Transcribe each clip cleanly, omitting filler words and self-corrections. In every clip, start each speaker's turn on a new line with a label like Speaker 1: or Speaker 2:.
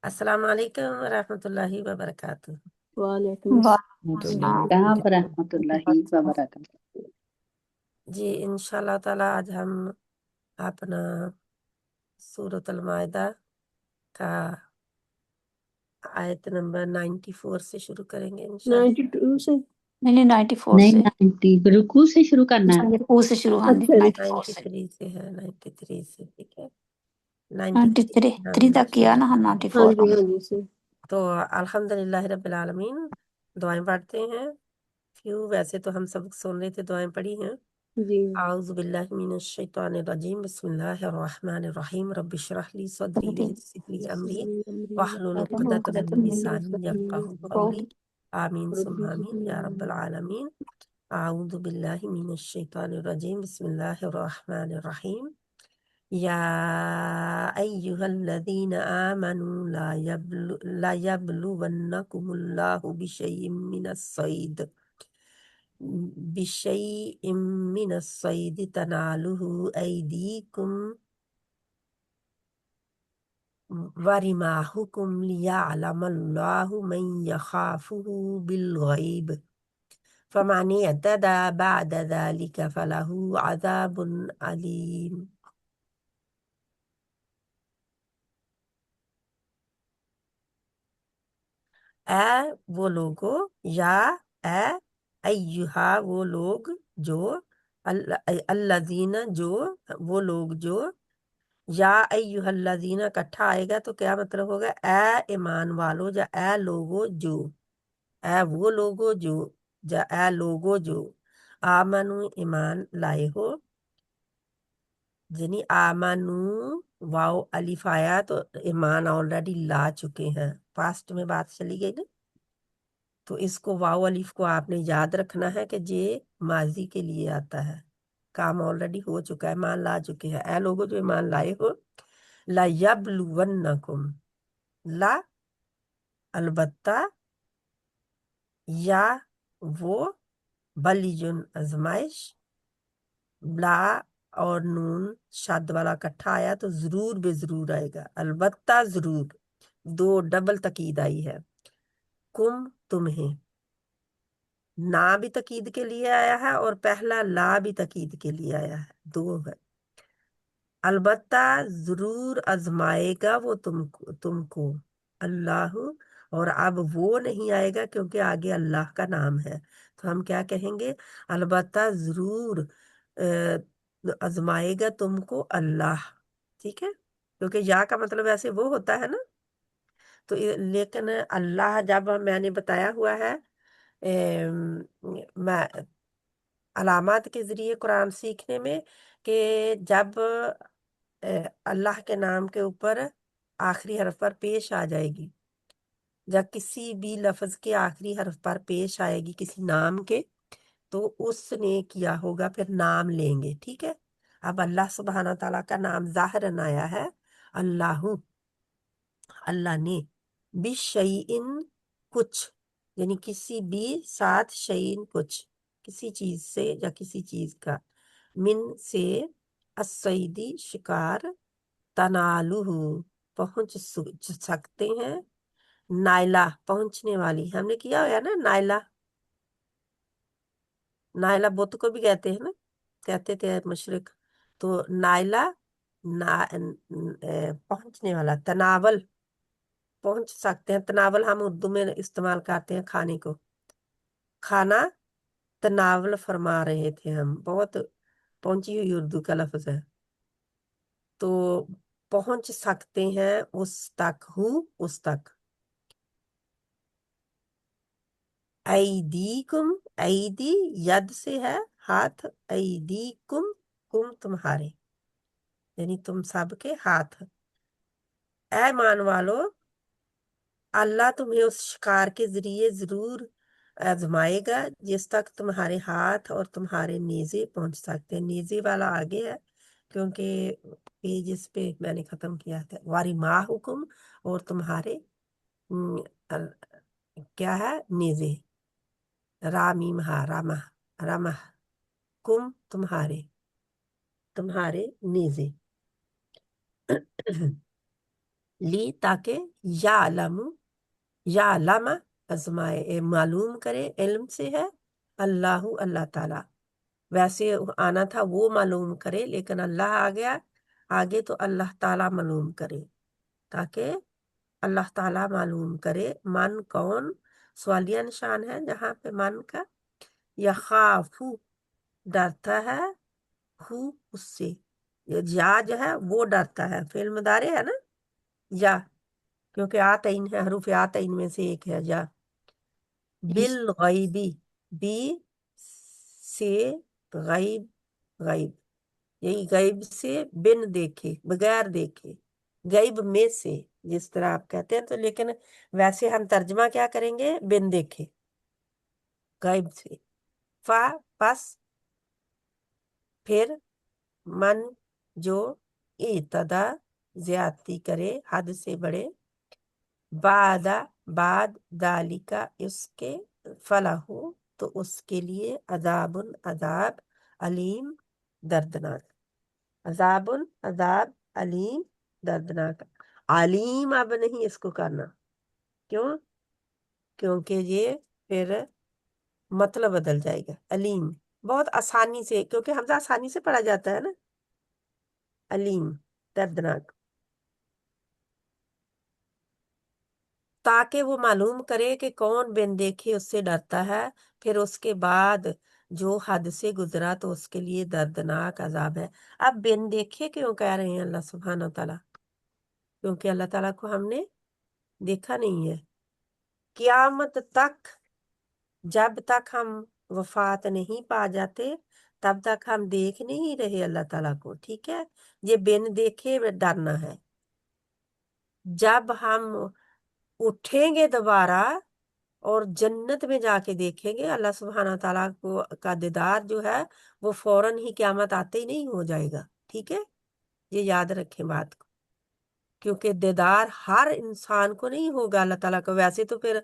Speaker 1: अस्सलाम वालेकुम रहमतुल्लाहि व बरकातुहू।
Speaker 2: वालेकुम अस्सलाम वरहमतुल्लाहि वबरकातुहू।
Speaker 1: जी इंशाल्लाह ताला आज हम अपना सूरतुल माइदा का आयत नंबर 94 से शुरू करेंगे इंशाल्लाह।
Speaker 2: 92 से
Speaker 3: नहीं 94
Speaker 2: नहीं,
Speaker 3: से
Speaker 2: 90 रुकू से शुरू करना है।
Speaker 3: रुकू से शुरू, हाँ जी,
Speaker 2: अच्छा,
Speaker 3: 94 से
Speaker 1: 93 से है, 93 से, ठीक है।
Speaker 3: 93 3 तक किया ना, हाँ
Speaker 2: हाँ
Speaker 3: 94
Speaker 2: जी, हाँ जी से।
Speaker 1: तो अल्हम्दुलिल्लाह रब्बिल आलमीन दुआएं पढ़ते हैं। वैसे तो हम सब सुन रहे थे, दुआएं पढ़ी हैं।
Speaker 2: जी
Speaker 1: आऊज़ु बिल्लाहि मिनश शैतानिर रजीम, बिस्मिल्लाहिर रहमानिर रहीम, रब्बि इश्रह ली सदरी वयस्सिर ली अमरी वहलुल उक़दतम मिन लिसानी यफ़क़हू क़ौली। आमीन सुम्मा आमीन या रब्बल आलमीन। आऊज़ु बिल्लाहि मिनश शैतानिर रजीम, बिस्मिल्लाहिर रहमानिर रहीम। या अय्युहल्लज़ीना आमनू ला यब्लुवन्नकुमुल्लाहु बिशैइम मिनस सैद तनालुहु ऐदीकुम वरिमाहुकुम लियअलमल्लाहु मन यखाफुहु बिलगैब फमन यतदा बअद ज़ालिका फलहु अज़ाबुन अलीम। ए वो लोगो, या ए अय्युहा वो लोग जो, अल्लज़ीना जो, वो लोग जो, या अय्युहल्लज़ीना इकट्ठा आएगा तो क्या मतलब होगा? ए ईमान वालो, या ए लोगो जो, ए वो लोगो जो, या ए लोगो जो आमनु ईमान लाए हो। यानी आमनु वाओ अलिफ आया तो ईमान ऑलरेडी ला चुके हैं, पास्ट में बात चली गई ना। तो इसको वाओ अलिफ को आपने याद रखना है कि ये माजी के लिए आता है, काम ऑलरेडी हो चुका है, मान ला चुके हैं। ए लोगो जो ईमान लाए हो, ला यबलुवन्नकुम, ला अलबत्ता, या वो, बलिजुन आजमाइश, ला और नून शद वाला इकट्ठा आया तो जरूर बेजरूर आएगा, अलबत्ता जरूर, दो डबल तकीद आई है। कुम तुम्हें, ना भी तकीद के लिए आया है और पहला ला भी तकीद के लिए आया है, दो है। अलबत्ता जरूर आजमाएगा वो तुमको अल्लाह, और अब वो नहीं आएगा क्योंकि आगे अल्लाह का नाम है, तो हम क्या कहेंगे? अलबत्ता जरूर आजमाएगा तुमको अल्लाह, ठीक है, क्योंकि या का मतलब ऐसे वो होता है ना। तो लेकिन अल्लाह जब मैंने बताया हुआ है, मैं अलामत के जरिए कुरान सीखने में, कि जब अल्लाह के नाम के ऊपर आखिरी हर्फ पर पेश आ जाएगी, जब किसी भी लफ्ज के आखिरी हर्फ पर पेश आएगी किसी नाम के, तो उसने किया होगा, फिर नाम लेंगे, ठीक है। अब अल्लाह सुब्हाना ताला का नाम ज़ाहिरन आया है अल्लाहु, अल्लाह ने, बिशैइन कुछ, यानी किसी भी साथ, शैइन कुछ, किसी चीज से या किसी चीज का, मिन से, असैदी शिकार, तनालुहु पहुंच सकते हैं, नाइला पहुंचने वाली, हमने किया हुआ है ना नाइला, नाइला बुत को भी कहते हैं ना, कहते थे मुशरिक। तो नाइला पहुंचने वाला, तनावल पहुंच सकते हैं, तनावल हम उर्दू में इस्तेमाल करते हैं खाने को, खाना तनावल फरमा रहे थे हम, बहुत पहुंची हुई उर्दू का लफ्ज है। तो पहुंच सकते हैं उस तक, हूँ उस तक। ऐदीकुम, ऐदी यद से है हाथ, ऐदीकुम कुम तुम्हारे, यानी तुम सबके हाथ। ऐ मान वालो, अल्लाह तुम्हें उस शिकार के जरिए जरूर आजमाएगा जिस तक तुम्हारे हाथ और तुम्हारे नेजे पहुंच सकते हैं। नेजे वाला आगे है क्योंकि पेज पे मैंने खत्म किया था। वारी माँ हुकुम, और तुम्हारे अल- क्या है, नेजे, रामीम हा रामा, रामा, कुम तुम्हारे, तुम्हारे नेजे। لی تاکہ یا علامہ ازمائے معلوم کرے، علم سے ہے، اللہ تعالیٰ، ویسے آنا تھا وہ معلوم کرے لیکن اللہ آ گیا آگے، تو اللہ تعالیٰ معلوم کرے، تاکہ اللہ تعالیٰ معلوم کرے من کون، سوالیہ نشان ہے جہاں پہ من کا، یخافو ڈرتا ہے، ہو اس سے، یا جو ہے وہ ڈرتا ہے، فعل مضارع ہے نا، یا کیونکہ آتین ہے، حروف آتین میں سے ایک ہے یا، بالغیبی، بی سے غیب، غیب یہی غیب سے، بن دیکھے، بغیر دیکھے، غیب میں سے، جس طرح آپ کہتے ہیں، تو لیکن ویسے ہم ترجمہ کیا کریں گے، بن دیکھے، غیب سے، فا پس، پھر، من جو، اعتدا زیادتی کرے، حد سے بڑھے، بعد ذالکا اس کے، فلاح تو اس کے لیے، عذاب علیم دردناک، عذاب علیم دردناک، علیم اب نہیں اس کو کرنا، کیوں؟ کیونکہ یہ پھر مطلب بدل جائے گا، علیم بہت آسانی سے، کیونکہ حمزہ آسانی سے پڑھا جاتا ہے نا، علیم دردناک، تاکہ وہ معلوم کرے کہ کون بن دیکھے اس سے ڈرتا ہے، پھر اس کے بعد جو حد سے گزرا تو اس کے لیے دردناک عذاب ہے۔ اب بن دیکھے کیوں کہہ رہے ہیں اللہ سبحانہ تعالیٰ؟ کیونکہ اللہ تعالیٰ کو ہم نے دیکھا نہیں ہے، قیامت تک، جب تک ہم وفات نہیں پا جاتے تب تک ہم دیکھ نہیں رہے اللہ تعالیٰ کو، ٹھیک ہے، یہ بن دیکھے ڈرنا ہے۔ جب ہم اٹھیں گے دوبارہ اور جنت میں جا کے دیکھیں گے اللہ سبحانہ تعالیٰ کو کا دیدار جو ہے وہ فوراً ہی قیامت آتے ہی نہیں ہو جائے گا، ٹھیک ہے، یہ یاد رکھیں بات کو، کیونکہ دیدار ہر انسان کو نہیں ہوگا اللہ تعالیٰ کو، ویسے تو پھر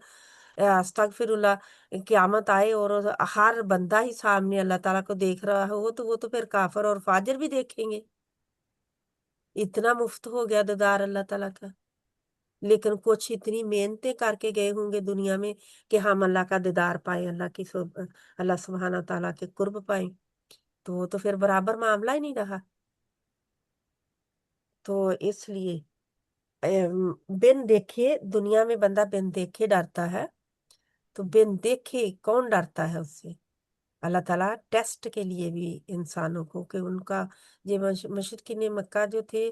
Speaker 1: استغفر اللہ قیامت آئے اور ہر بندہ ہی سامنے اللہ تعالیٰ کو دیکھ رہا ہو تو وہ تو پھر کافر اور فاجر بھی دیکھیں گے، اتنا مفت ہو گیا دیدار اللہ تعالیٰ کا، لیکن کچھ اتنی محنتیں کر کے گئے ہوں گے دنیا میں کہ ہم اللہ کا دیدار پائیں، اللہ سبحانہ تعالیٰ کے قرب پائیں، تو وہ تو پھر برابر معاملہ ہی نہیں رہا، تو اس لیے بن دیکھے، دنیا میں بندہ بن دیکھے ڈرتا ہے، تو بن دیکھے کون ڈرتا ہے اس سے؟ اللہ تعالیٰ ٹیسٹ کے لیے بھی انسانوں کو، کہ ان کا یہ مشرکین مکہ جو تھے،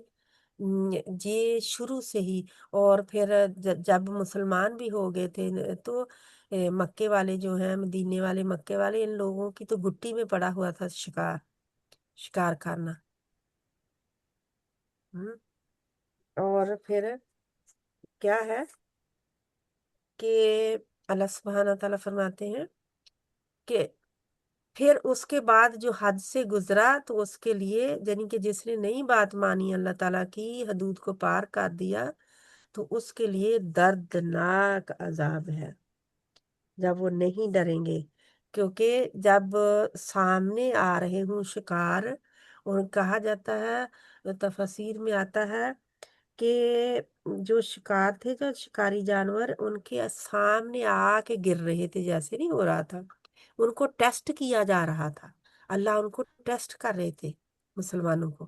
Speaker 1: یہ شروع سے ہی، اور پھر جب مسلمان بھی ہو گئے تھے تو مکے والے جو ہیں، مدینے والے، مکے والے، ان لوگوں کی تو گٹی میں پڑا ہوا تھا شکار کرنا، اور پھر کیا ہے کہ اللہ سبحانہ تعالیٰ فرماتے ہیں کہ پھر اس کے بعد جو حد سے گزرا تو اس کے لیے، یعنی کہ جس نے نئی بات مانی اللہ تعالیٰ کی، حدود کو پار کر دیا، تو اس کے لیے دردناک عذاب ہے جب وہ نہیں ڈریں گے، کیونکہ جب سامنے آ رہے ہوں شکار، اور کہا جاتا ہے، تفسیر میں آتا ہے کہ جو شکار تھے، جو شکاری جانور، ان کے سامنے آ کے گر رہے تھے، جیسے نہیں ہو رہا تھا، ان کو ٹیسٹ کیا جا رہا تھا، اللہ ان کو ٹیسٹ کر رہے تھے مسلمانوں کو،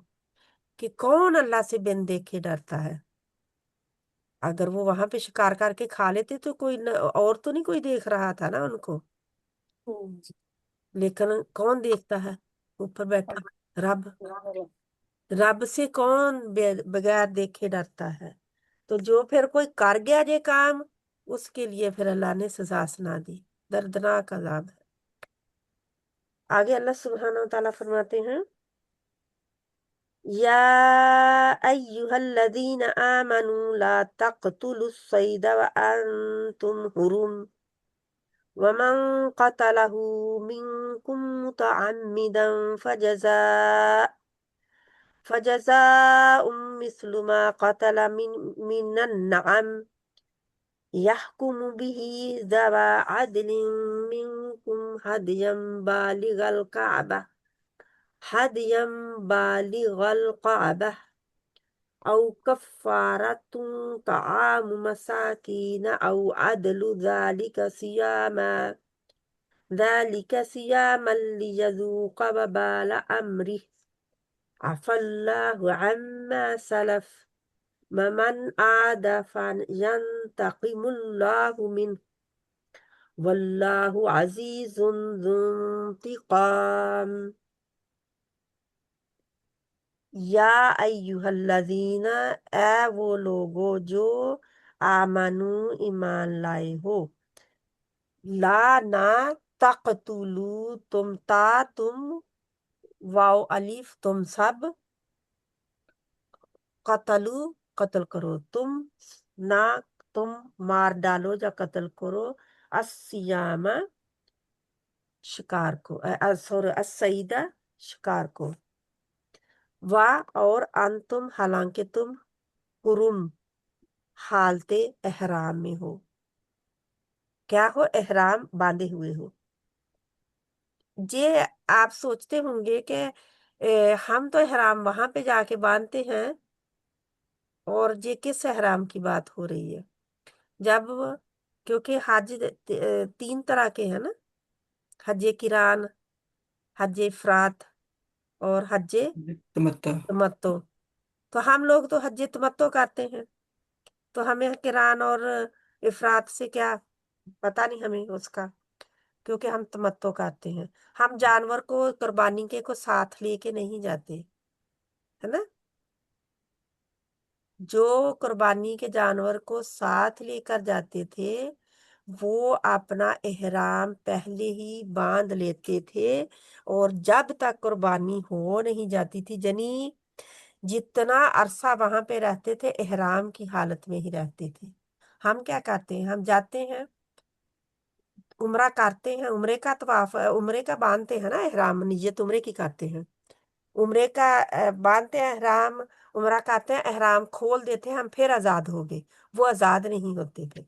Speaker 1: کہ کون اللہ سے بن دیکھے ڈرتا ہے، اگر وہ وہاں پہ شکار کر کے کھا لیتے تو کوئی اور تو نہیں کوئی دیکھ رہا تھا نا ان کو، لیکن کون دیکھتا ہے اوپر بیٹھا؟ رب، رب سے کون بغیر دیکھے ڈرتا ہے؟ تو جو پھر کوئی کر گیا یہ کام، اس کے لیے پھر اللہ نے سزا سنا دی، دردناک عذاب ہے۔ آگے اللہ سبحانہ وتعالیٰ فرماتے ہیں، یا ایہا الذین آمنوا لا تقتلوا الصید وانتم حرم ومن قتله منکم متعمدا فجزاء مثل ما قتل من النعم يحكم به ذوى عدل منكم هديا بالغ الكعبة او کفارتن طعام مساکین او عدل ذلك صياما ليذوق وبال أمره عفى الله عما سلف ومن عاد فينتقم الله منه واللہ عزیز ذو انتقام یا ایہا الذین اے وہ لوگو جو آمنو ایمان لائے ہو لا نہ تقتلو تم واو الف تم سب قتلو قتل کرو تم نہ تم مار ڈالو یا قتل کرو السیام شکار کو سورہ السیدہ شکار کو اور انتم حالانکہ تم حرم حالت احرام میں ہو کیا ہو احرام باندھے ہوئے ہو یہ آپ سوچتے ہوں گے کہ ہم تو احرام وہاں پہ جا کے باندھتے ہیں اور یہ کس احرام کی بات ہو رہی ہے جب کیونکہ حج 3 طرح کے ہیں نا حج کران حج افراد اور حج تمتع تو ہم لوگ تو حج تمتع کرتے ہیں تو ہمیں کران اور افراد سے کیا پتہ نہیں ہمیں اس کا کیونکہ ہم تمتع کرتے ہیں ہم جانور کو قربانی کے کو ساتھ لے کے نہیں جاتے ہے نا جو قربانی کے جانور کو ساتھ لے کر جاتے تھے وہ اپنا احرام پہلے ہی باندھ لیتے تھے اور جب تک قربانی ہو نہیں جاتی تھی یعنی جتنا عرصہ وہاں پہ رہتے تھے احرام کی حالت میں ہی رہتے تھے ہم کیا کرتے ہیں ہم جاتے ہیں عمرہ کرتے ہیں عمرے کا طواف عمرے کا باندھتے ہیں نا احرام نیت عمرے کی کرتے ہیں عمرے کا باندھتے ہیں احرام عمرہ کرتے ہیں احرام کھول دیتے ہیں ہم پھر آزاد ہو گئے وہ آزاد نہیں ہوتے تھے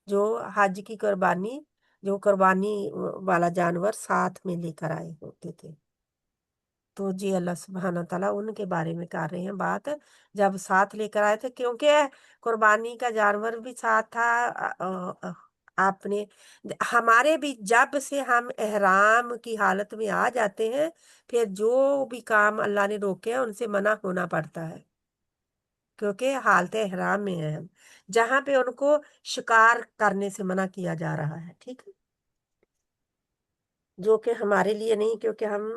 Speaker 1: جو حج کی قربانی جو قربانی والا جانور ساتھ میں لے کر آئے ہوتے تھے تو جی اللہ سبحانہ تعالیٰ ان کے بارے میں کر رہے ہیں بات جب ساتھ لے کر آئے تھے کیونکہ قربانی کا جانور بھی ساتھ تھا آپ نے ہمارے بھی جب سے ہم احرام کی حالت میں آ جاتے ہیں پھر جو بھی کام اللہ نے روکے ہیں ان سے منع ہونا پڑتا ہے کیونکہ حالت احرام میں ہیں ہم جہاں پہ ان کو شکار کرنے سے منع کیا جا رہا ہے ٹھیک ہے جو کہ ہمارے لیے نہیں کیونکہ ہم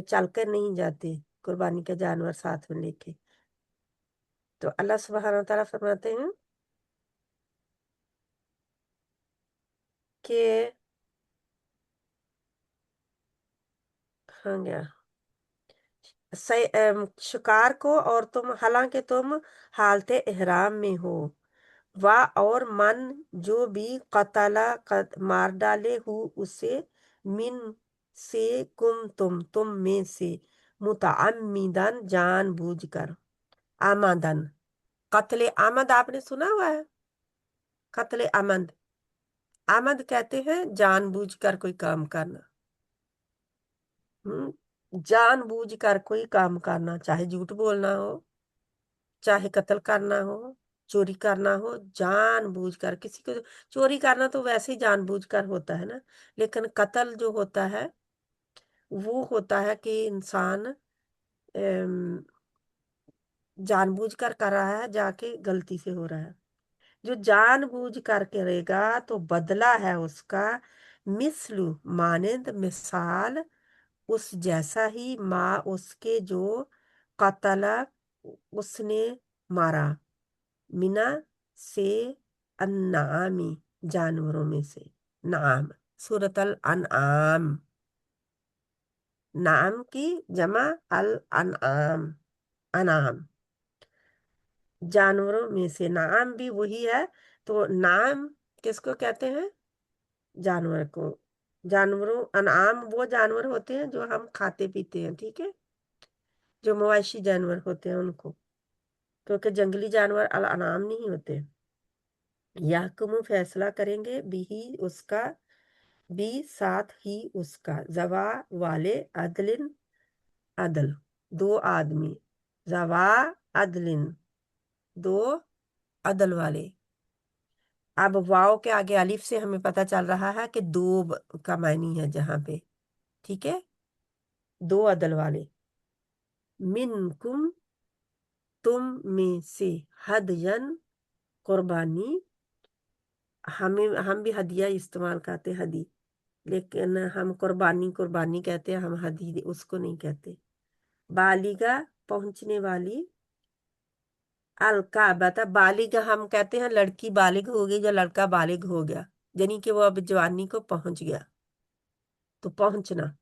Speaker 1: چل کر نہیں جاتے قربانی کا جانور ساتھ میں لے کے تو اللہ سبحانہ تعالیٰ فرماتے ہیں کہ ہاں گیا شکار کو اور تم حالانکہ تم حالت احرام میں ہو اور من جو بھی قتلا مار ڈالے ہو اسے من سے تم میں سے متعمدن جان بوجھ کر آمدن قتل آمد آپ نے سنا ہوا ہے قتل آمد کہتے ہیں جان بوجھ کر کوئی کام کرنا جان بوجھ کر کوئی کام کرنا چاہے جھوٹ بولنا ہو چاہے قتل کرنا ہو چوری کرنا ہو جان بوجھ کر کسی کو چوری کرنا تو ویسے ہی جان بوجھ کر ہوتا ہے نا لیکن قتل جو ہوتا ہے وہ ہوتا ہے کہ انسان جان بوجھ کر رہا ہے جا کے غلطی سے ہو رہا ہے جو جان بوجھ کر کرے گا تو بدلہ ہے اس کا مثل مانند مثال اس جیسا ہی ماں اس کے جو قتل اس نے مارا منا سے انعامی جانوروں میں سے نعام سورۃ الانعام نعام کی جمع الانعام انعام جانوروں میں سے نعام بھی وہی ہے تو نعام کس کو کہتے ہیں جانور کو جانوروں انعام وہ جانور ہوتے ہیں جو ہم کھاتے پیتے ہیں ٹھیک ہے جو مویشی جانور ہوتے ہیں ان کو کیونکہ جنگلی جانور الانعام نہیں ہوتے یحکم فیصلہ کریں گے بھی اس کا بھی ساتھ ہی اس کا زوا والے عدل 2 آدمی زوا अदलिन, 2 अदल वाले। अब वाव के आगे अलिफ से हमें पता चल रहा है कि 2 का मायनी है जहां पे, ठीक है, 2 अदल वाले। मिनकुम, तुम में से, हदयन, कुर्बानी। हम भी हदिया इस्तेमाल करते, हदी, लेकिन हम कुर्बानी कुर्बानी कहते हैं, हम हदी उसको नहीं कहते। बालिगा, पहुंचने वाली। अलकाबा, बालिग हम कहते हैं लड़की बालिग हो गई या लड़का बालिग हो गया, यानी कि वो अब जवानी को पहुंच गया, तो पहुंचना,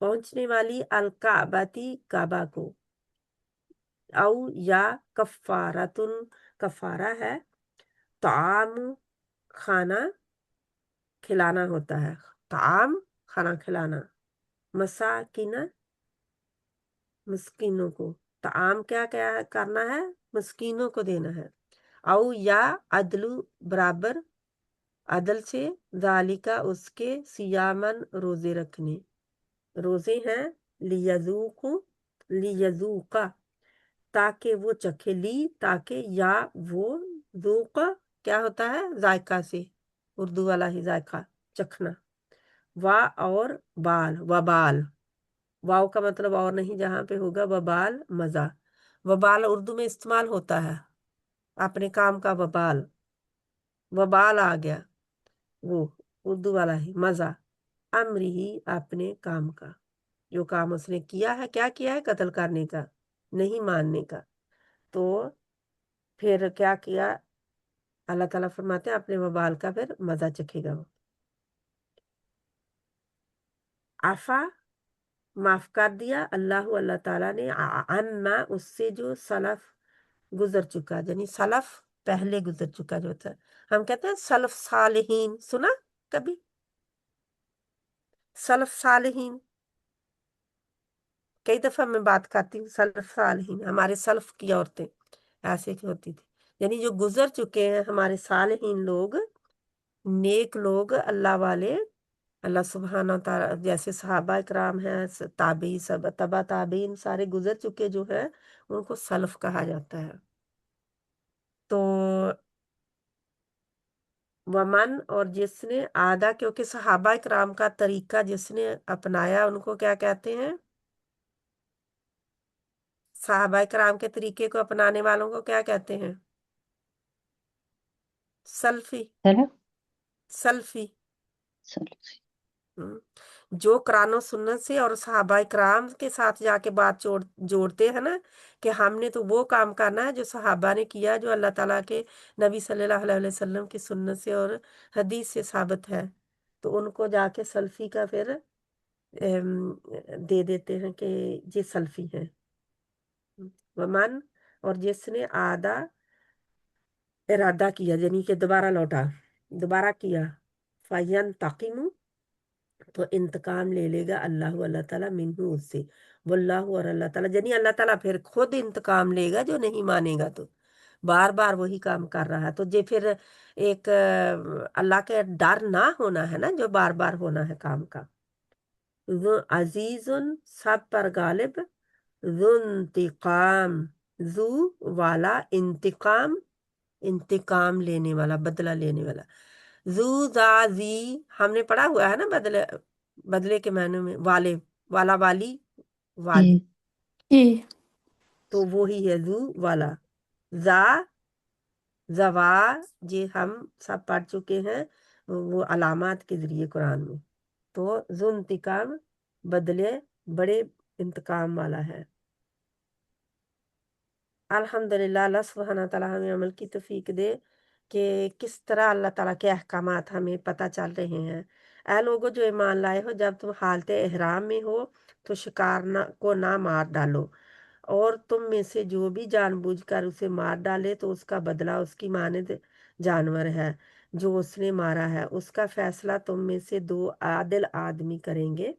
Speaker 1: पहुंचने वाली। अलकाबाती, काबा को। औ या कफारातुन, कफारा है। ताम, खाना, खिलाना होता है, ताम, खाना खिलाना। मसाकिना, मिस्कीनों को। ताम क्या क्या करना है, मिस्कीनों को देना है। औ या अदलु, बराबर, अदल से, जालिका, उसके, सियामन, रोजे रखने, रोजे हैं। लियजूकु, लियजूका, ताकि वो चखे, ली, ताकि, या वो, जूका क्या होता है, जायका से, उर्दू वाला ही जायका, चखना। वा और बाल, वबाल, वाव का मतलब और नहीं जहां पे होगा वबाल, मजा। वबाल उर्दू में इस्तेमाल होता है, अपने काम का वबाल, वबाल आ गया, वो उर्दू वाला ही, मजा। अमरी ही, अपने काम का, जो काम उसने किया है, क्या किया है, कत्ल करने का, नहीं मानने का, तो फिर क्या किया, अल्लाह ताला फरमाते हैं अपने वबाल का फिर मजा चखेगा वो। आफा, माफ कर दिया, अल्लाह ताला ने, अन्ना, उससे, जो सलफ, गुजर चुका, यानी सलफ पहले गुजर चुका जो था। हम कहते हैं सलफ सालिहीन, सुना कभी, सलफ सालिहीन, कई दफा मैं बात करती हूँ, सलफ सालिहीन, हमारे सल्फ की औरतें ऐसे की होती थी, यानी जो गुजर चुके हैं हमारे सालिहीन लोग, नेक लोग, अल्लाह वाले, अल्लाह सुब्हाना ताला, जैसे सहाबा इकराम हैं, ताबी, सब तबा ताबीन, सारे गुजर चुके जो है, उनको सल्फ कहा जाता है। तो वमन, और जिसने, आदा, क्योंकि सहाबा इकराम का तरीका जिसने अपनाया उनको क्या कहते हैं, सहाबा इकराम के तरीके को अपनाने वालों को क्या कहते हैं, सल्फी,
Speaker 2: चलो
Speaker 1: सल्फी।
Speaker 2: चलो।
Speaker 1: जो कुरान और सुन्नत से और सहाबा इकराम के साथ जाके बात जोड़ते हैं ना, कि हमने तो वो काम करना है जो सहाबा ने किया, जो अल्लाह ताला के नबी सल्लल्लाहु अलैहि वसल्लम की सुन्नत से और हदीस से साबित है, तो उनको जाके सल्फी का फिर दे देते हैं कि ये सल्फी है। वमन, और जिसने आदा, इरादा किया, यानी कि दोबारा लौटा, दोबारा किया, फयन ताकिमु, तो इंतकाम ले लेगा अल्लाह ताला मिन्हु, उससे। वल्लाहु, और अल्लाह ताला, यानी अल्लाह ताला फिर खुद इंतकाम लेगा जो नहीं मानेगा, तो बार बार वही काम कर रहा है, तो ये फिर एक अल्लाह के डर ना होना है ना, जो बार बार होना है काम का। जो अजीजुन, सब पर गालिब, जु इंतकाम, जू, वाला, इंतकाम, इंतकाम लेने वाला, बदला लेने वाला। जू, जी, हमने पढ़ा हुआ है ना, बदले, बदले के मायने में, वाले, वाला, वाली, वाली,
Speaker 2: जी
Speaker 3: जी
Speaker 1: तो वो ही है जू, वाला। जा, जवा, ये हम सब पढ़ चुके हैं, वो अलामात के जरिए कुरान में। तो जु इंतकाम, बदले, बड़े इंतकाम वाला है। अल्हम्दुलिल्लाह, अल्लाह सुब्हाना ताला हमें अमल की तौफीक दे कि किस तरह अल्लाह ताला के अहकामात हमें पता चल रहे हैं। ऐ लोगों जो ईमान लाए हो, जब तुम हालत एहराम में हो तो शिकार को ना मार डालो, और तुम में से जो भी जानबूझकर उसे मार डाले तो उसका बदला उसकी मानद जानवर है जो उसने मारा है, उसका फैसला तुम में से 2 आदिल आदमी करेंगे।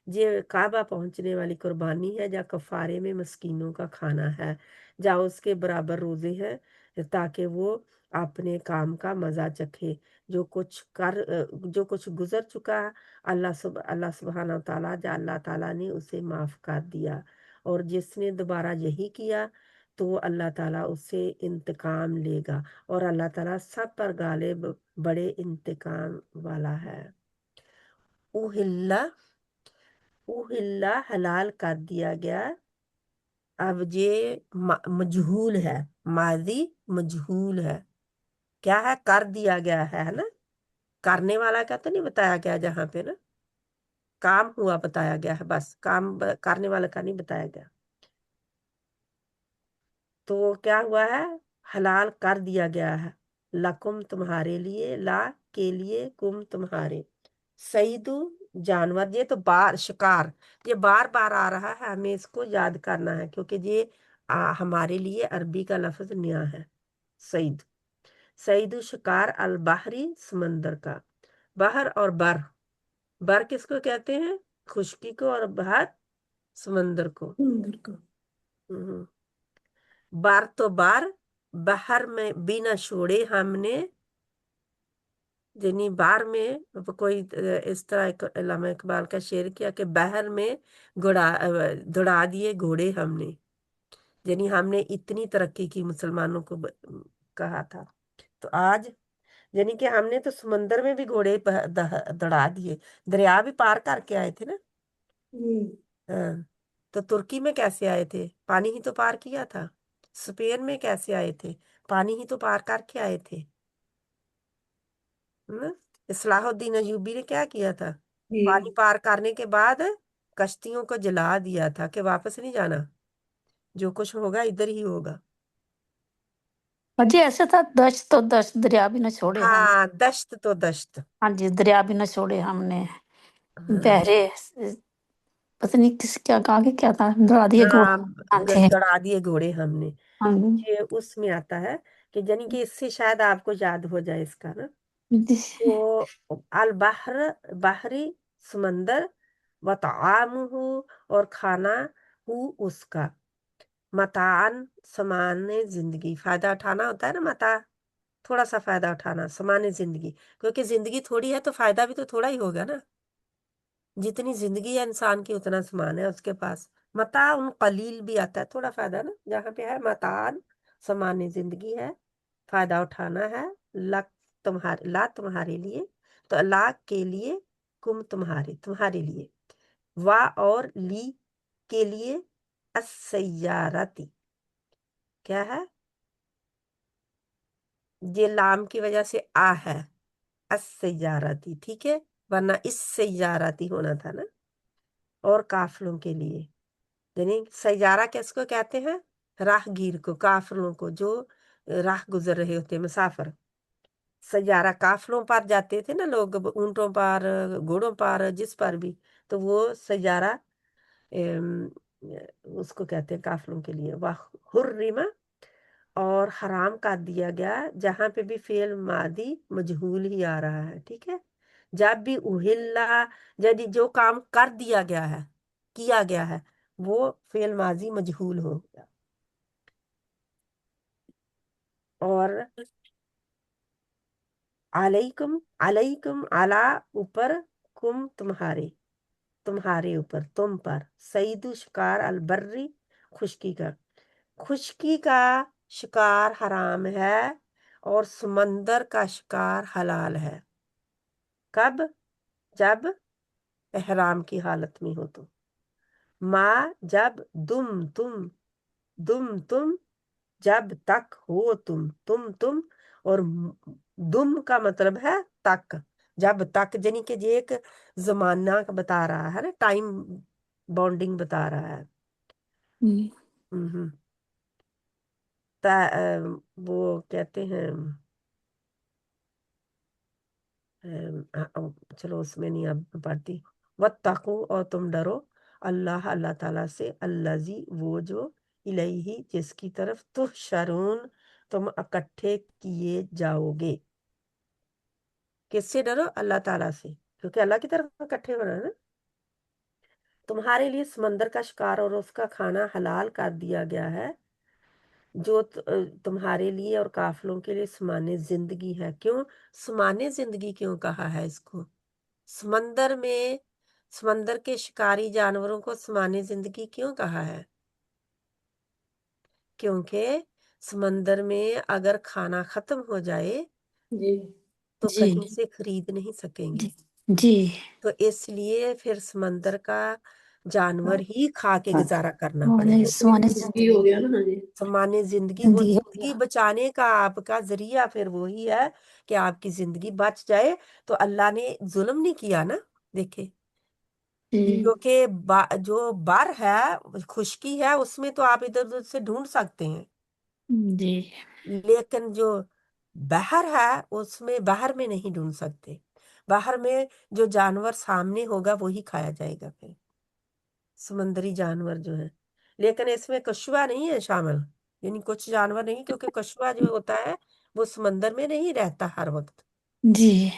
Speaker 1: ये काबा पहुंचने वाली कुर्बानी है, या कफारे में मस्कीनों का खाना है, या उसके बराबर रोजे हैं, ताकि वो अपने काम का मजा चखे, जो कुछ गुजर चुका, अल्लाह सुब्हाना ताला, या अल्लाह ताला ने उसे माफ कर दिया, और जिसने दोबारा यही किया تو اللہ تعالیٰ اسے انتقام لے گا، اور اللہ تعالیٰ سب پر غالب بڑے انتقام والا ہے۔ اوہلا اوہلا حلال کر دیا گیا۔ اب یہ مجہول ہے، ماضی مجہول ہے، کیا ہے؟ کر دیا گیا ہے نا، کرنے والا کا تو نہیں بتایا گیا جہاں پہ نا، کام ہوا بتایا گیا ہے، بس کام کرنے والا کا نہیں بتایا گیا۔ تو کیا ہوا ہے؟ حلال کر دیا گیا ہے، لکم تمہارے لیے، لا کے لیے، کم تمہارے، سیدو جانور، یہ تو بار شکار، یہ بار بار آ رہا ہے، ہمیں اس کو یاد کرنا ہے کیونکہ یہ ہمارے لیے عربی کا لفظ نیا ہے۔ سعید، سعید شکار، البحری سمندر کا، بحر اور بر، بر کس کو کہتے ہیں؟ خشکی کو، اور بحر سمندر کو۔ ہوں۔ بار تو بار، بحر میں بھی نہ چھوڑے ہم نے، یعنی بار میں کوئی اس طرح علامہ اقبال کا شعر کیا کہ بحر میں دوڑا دیے گھوڑے ہم نے، یعنی ہم نے اتنی ترقی کی مسلمانوں کو کہا تھا، تو آج یعنی کہ ہم نے تو سمندر میں بھی گھوڑے دوڑا دیے، دریا بھی پار کر کے آئے تھے نا۔ ہاں، تو ترکی میں کیسے آئے تھے؟ پانی ہی تو پار کیا تھا۔ اسپین میں کیسے آئے تھے؟ پانی ہی تو پار کر کے آئے تھے نا۔ اصلاح الدین ایوبی نے کیا کیا تھا؟ پانی پار کرنے کے بعد کشتیوں کو جلا دیا تھا کہ واپس نہیں جانا، جو کچھ ہوگا ادھر ہی ہوگا۔
Speaker 3: جی ایسے تھا، دشت تو دشت، دریا بھی نہ چھوڑے ہم،
Speaker 1: ہاں، دشت تو دشت،
Speaker 3: ہاں جی دریا بھی نہ چھوڑے ہم نے،
Speaker 1: ہاں
Speaker 3: بحرے پتہ نہیں کس کیا کہا کہ کیا تھا، دوڑا دیے
Speaker 1: ہاں،
Speaker 3: گھوڑے ہم تھے۔
Speaker 1: دوڑا دیے گھوڑے ہم نے،
Speaker 3: ہاں
Speaker 1: یہ اس میں آتا ہے کہ یعنی کہ اس سے شاید آپ کو یاد ہو جائے اس کا نا،
Speaker 3: جی۔
Speaker 1: تو البحر بحری سمندر، وطعامہ اور کھانا ہو اس کا، متاعن سامان زندگی، فائدہ اٹھانا ہوتا ہے نا، متاع تھوڑا سا فائدہ اٹھانا، سامان زندگی، کیونکہ زندگی تھوڑی ہے تو فائدہ بھی تو تھوڑا ہی ہوگا نا، جتنی زندگی ہے انسان کی اتنا سامان ہے اس کے پاس۔ متاع قلیل بھی آتا ہے، تھوڑا فائدہ نا، جہاں پہ ہے متاعن سامان زندگی ہے، فائدہ اٹھانا ہے، لک تمہارے، لا تمہارے لیے، تو لا کے لیے، کم تمہارے لیے، وا اور لی کے لیے، السیارتی، کیا ہے؟ یہ لام کی وجہ سے آ ہے، السیارتی، ٹھیک ہے، ورنہ اس سیارتی ہونا تھا نا، اور قافلوں کے لیے، یعنی سیارہ کس کو کہتے ہیں؟ راہ گیر کو، کافروں کو، جو راہ گزر رہے ہوتے ہیں، مسافر۔ سیارہ قافلوں پر جاتے تھے نا لوگ، اونٹوں پر، گھوڑوں پر، جس پر بھی، تو وہ سیارہ اس کو کہتے ہیں قافلوں کے لیے۔ حرمہ اور حرام کر دیا گیا، جہاں پہ بھی فعل ماضی مجہول ہی آ رہا ہے، ٹھیک ہے، جب بھی اہلا، یعنی جو کام کر دیا گیا ہے، کیا گیا ہے، وہ فعل ماضی مجہول ہو گیا۔ اور علیکم، علیکم علی اوپر، کم تمہارے اوپر، تم پر، سعید شکار، البری خشکی کا، خشکی کا شکار حرام ہے، اور سمندر کا شکار حلال ہے۔ کب؟ جب احرام کی حالت میں ہو تو، جب تم جب تک ہو تم، اور دم کا مطلب ہے تک، جب تک، یعنی کہ یہ ایک زمانہ بتا رہا ہے نا، ٹائم بانڈنگ بتا رہا ہے۔ وہ کہتے ہیں، چلو اس میں نہیں اب پڑھتی، واتقوا، اور تم ڈرو، اللہ تعالیٰ سے، الذی وہ جو، الیہ جس کی طرف، تحشرون تم اکٹھے کیے جاؤ گے۔ کس سے ڈرو؟ اللہ تعالیٰ سے، کیونکہ اللہ کی طرف اکٹھے ہونا ہے نا۔ تمہارے لیے سمندر کا شکار اور اس کا کھانا حلال کر دیا گیا ہے، جو تمہارے لیے اور قافلوں کے لیے سمان زندگی ہے۔ کیوں سمان زندگی کیوں کہا ہے اس کو؟ سمندر میں، سمندر کے شکاری جانوروں کو سمان زندگی کیوں کہا ہے؟ क्योंकि समंदर में अगर खाना खत्म हो जाए
Speaker 2: जी
Speaker 1: तो
Speaker 3: जी
Speaker 1: कहीं से खरीद नहीं सकेंगे।
Speaker 3: जी जी
Speaker 1: तो इसलिए फिर समंदर का जानवर ही खा के
Speaker 2: हाँ।
Speaker 1: गुजारा करना
Speaker 3: और
Speaker 1: पड़ेगा।
Speaker 3: सामान्य
Speaker 2: जिंदगी हो गया ना जी।
Speaker 1: सामान्य जिंदगी, वो
Speaker 3: जिंदगी हो
Speaker 1: जिंदगी बचाने का आपका जरिया फिर वही है कि आपकी जिंदगी बच जाए। तो अल्लाह ने जुल्म नहीं किया ना, देखे।
Speaker 3: जी
Speaker 1: क्योंकि जो बर है, खुशकी है, उसमें तो आप इधर उधर से ढूंढ सकते हैं,
Speaker 3: जी
Speaker 1: लेकिन जो बहर है उसमें, बहर में नहीं ढूंढ सकते। बाहर में जो जानवर सामने होगा वही खाया जाएगा फिर, समुद्री जानवर जो है। लेकिन इसमें कछुआ नहीं है शामिल, यानी कुछ जानवर नहीं, क्योंकि कछुआ जो होता है वो समंदर में नहीं रहता हर वक्त।
Speaker 3: जी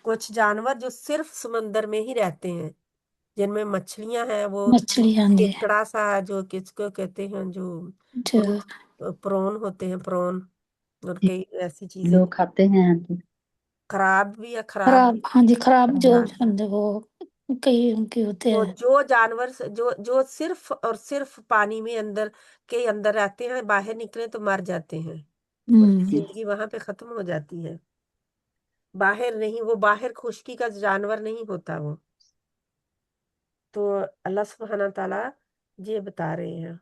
Speaker 1: कुछ जानवर जो सिर्फ समंदर में ही रहते हैं, जिनमें मछलियां हैं, वो
Speaker 3: मछलियाँ जी
Speaker 1: केकड़ा सा, जो किसको कहते हैं, जो
Speaker 3: जो
Speaker 1: प्रोन होते हैं, प्रोन, और
Speaker 2: जी,
Speaker 1: कई ऐसी चीजें।
Speaker 2: लोग खाते हैं हाँ जी।
Speaker 1: खराब भी, या खराब
Speaker 3: खराब,
Speaker 1: भी।
Speaker 3: हाँ जी खराब जो
Speaker 1: हाँ।
Speaker 3: समझे वो कई उनके होते
Speaker 1: तो
Speaker 3: हैं।
Speaker 1: जो जानवर जो जो सिर्फ और सिर्फ पानी में अंदर के अंदर रहते हैं, बाहर निकले तो मर जाते हैं, उनकी जिंदगी वहां पे खत्म हो जाती है। बाहर नहीं, वो बाहर खुशकी का जानवर नहीं होता वो। तो अल्लाह सुब्हाना ताला ये बता रहे हैं,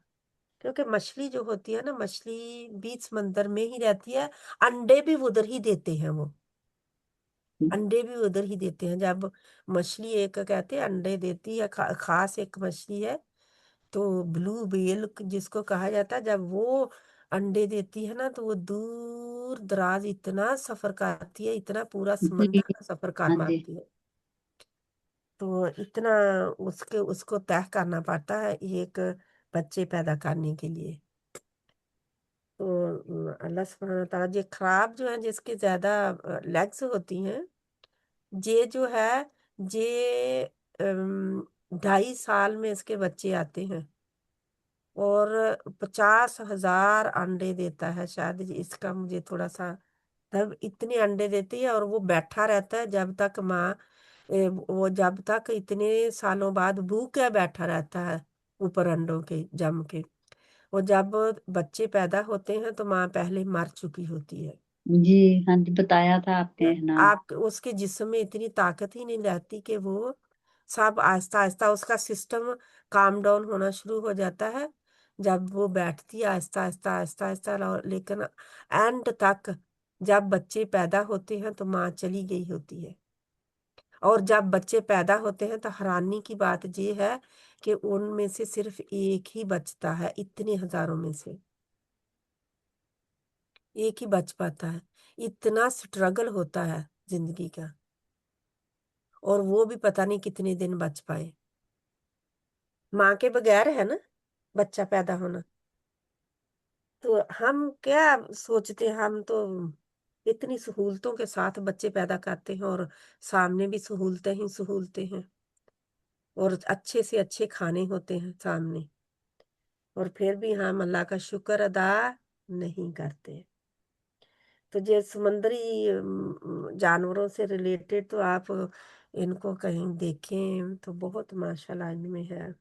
Speaker 1: क्योंकि मछली जो होती है ना, मछली बीच समंदर में ही रहती है, अंडे भी उधर ही देते हैं वो, अंडे भी उधर ही देते हैं। जब मछली, एक कहते हैं अंडे देती है, खास एक मछली है, तो ब्लू व्हेल जिसको कहा जाता है, जब वो अंडे देती है ना, तो वो दूर दराज इतना सफर करती है, इतना पूरा
Speaker 2: जी
Speaker 1: समंदर का सफर कर
Speaker 2: हाँ जी।
Speaker 1: पाती है। तो इतना उसके उसको तय करना पड़ता है एक बच्चे पैदा करने के लिए। तो अल्लाह सुब्हानहू व तआला, ये खराब जो है, जिसके ज्यादा लेग्स होती हैं, ये जो है, ये 2.5 साल में इसके बच्चे आते हैं, और 50,000 अंडे देता है शायद। इसका मुझे थोड़ा सा, तब इतने अंडे देती है, और वो बैठा रहता है जब तक माँ, वो जब तक इतने सालों बाद भूखा बैठा रहता है ऊपर अंडों के जम के। और जब बच्चे पैदा होते हैं तो माँ पहले मर चुकी होती है।
Speaker 2: जी हाँ जी, बताया था आपने ना।
Speaker 1: आप उसके जिस्म में इतनी ताकत ही नहीं रहती कि वो सब, आहिस्ता आहिस्ता उसका सिस्टम काम डाउन होना शुरू हो जाता है जब वो बैठती है, आहिस्ता आहिस्ता आहिस्ता आहिस्ता। लेकिन एंड तक जब बच्चे पैदा होते हैं तो माँ चली गई होती है। और जब बच्चे पैदा होते हैं तो हैरानी की बात ये है कि उनमें से सिर्फ एक ही बचता है, इतने हजारों में से एक ही बच पाता है। इतना स्ट्रगल होता है जिंदगी का, और वो भी पता नहीं कितने दिन बच पाए। माँ के बगैर है ना बच्चा पैदा होना। तो हम क्या सोचते हैं, हम तो इतनी सहूलतों के साथ बच्चे पैदा करते हैं, और सामने भी सहूलतें ही सहूलतें हैं, और अच्छे से अच्छे खाने होते हैं सामने, और फिर भी हम अल्लाह का शुक्र अदा नहीं करते। तो ये समुद्री जानवरों से रिलेटेड तो आप इनको कहीं देखें तो बहुत माशाल्लाह इनमें है।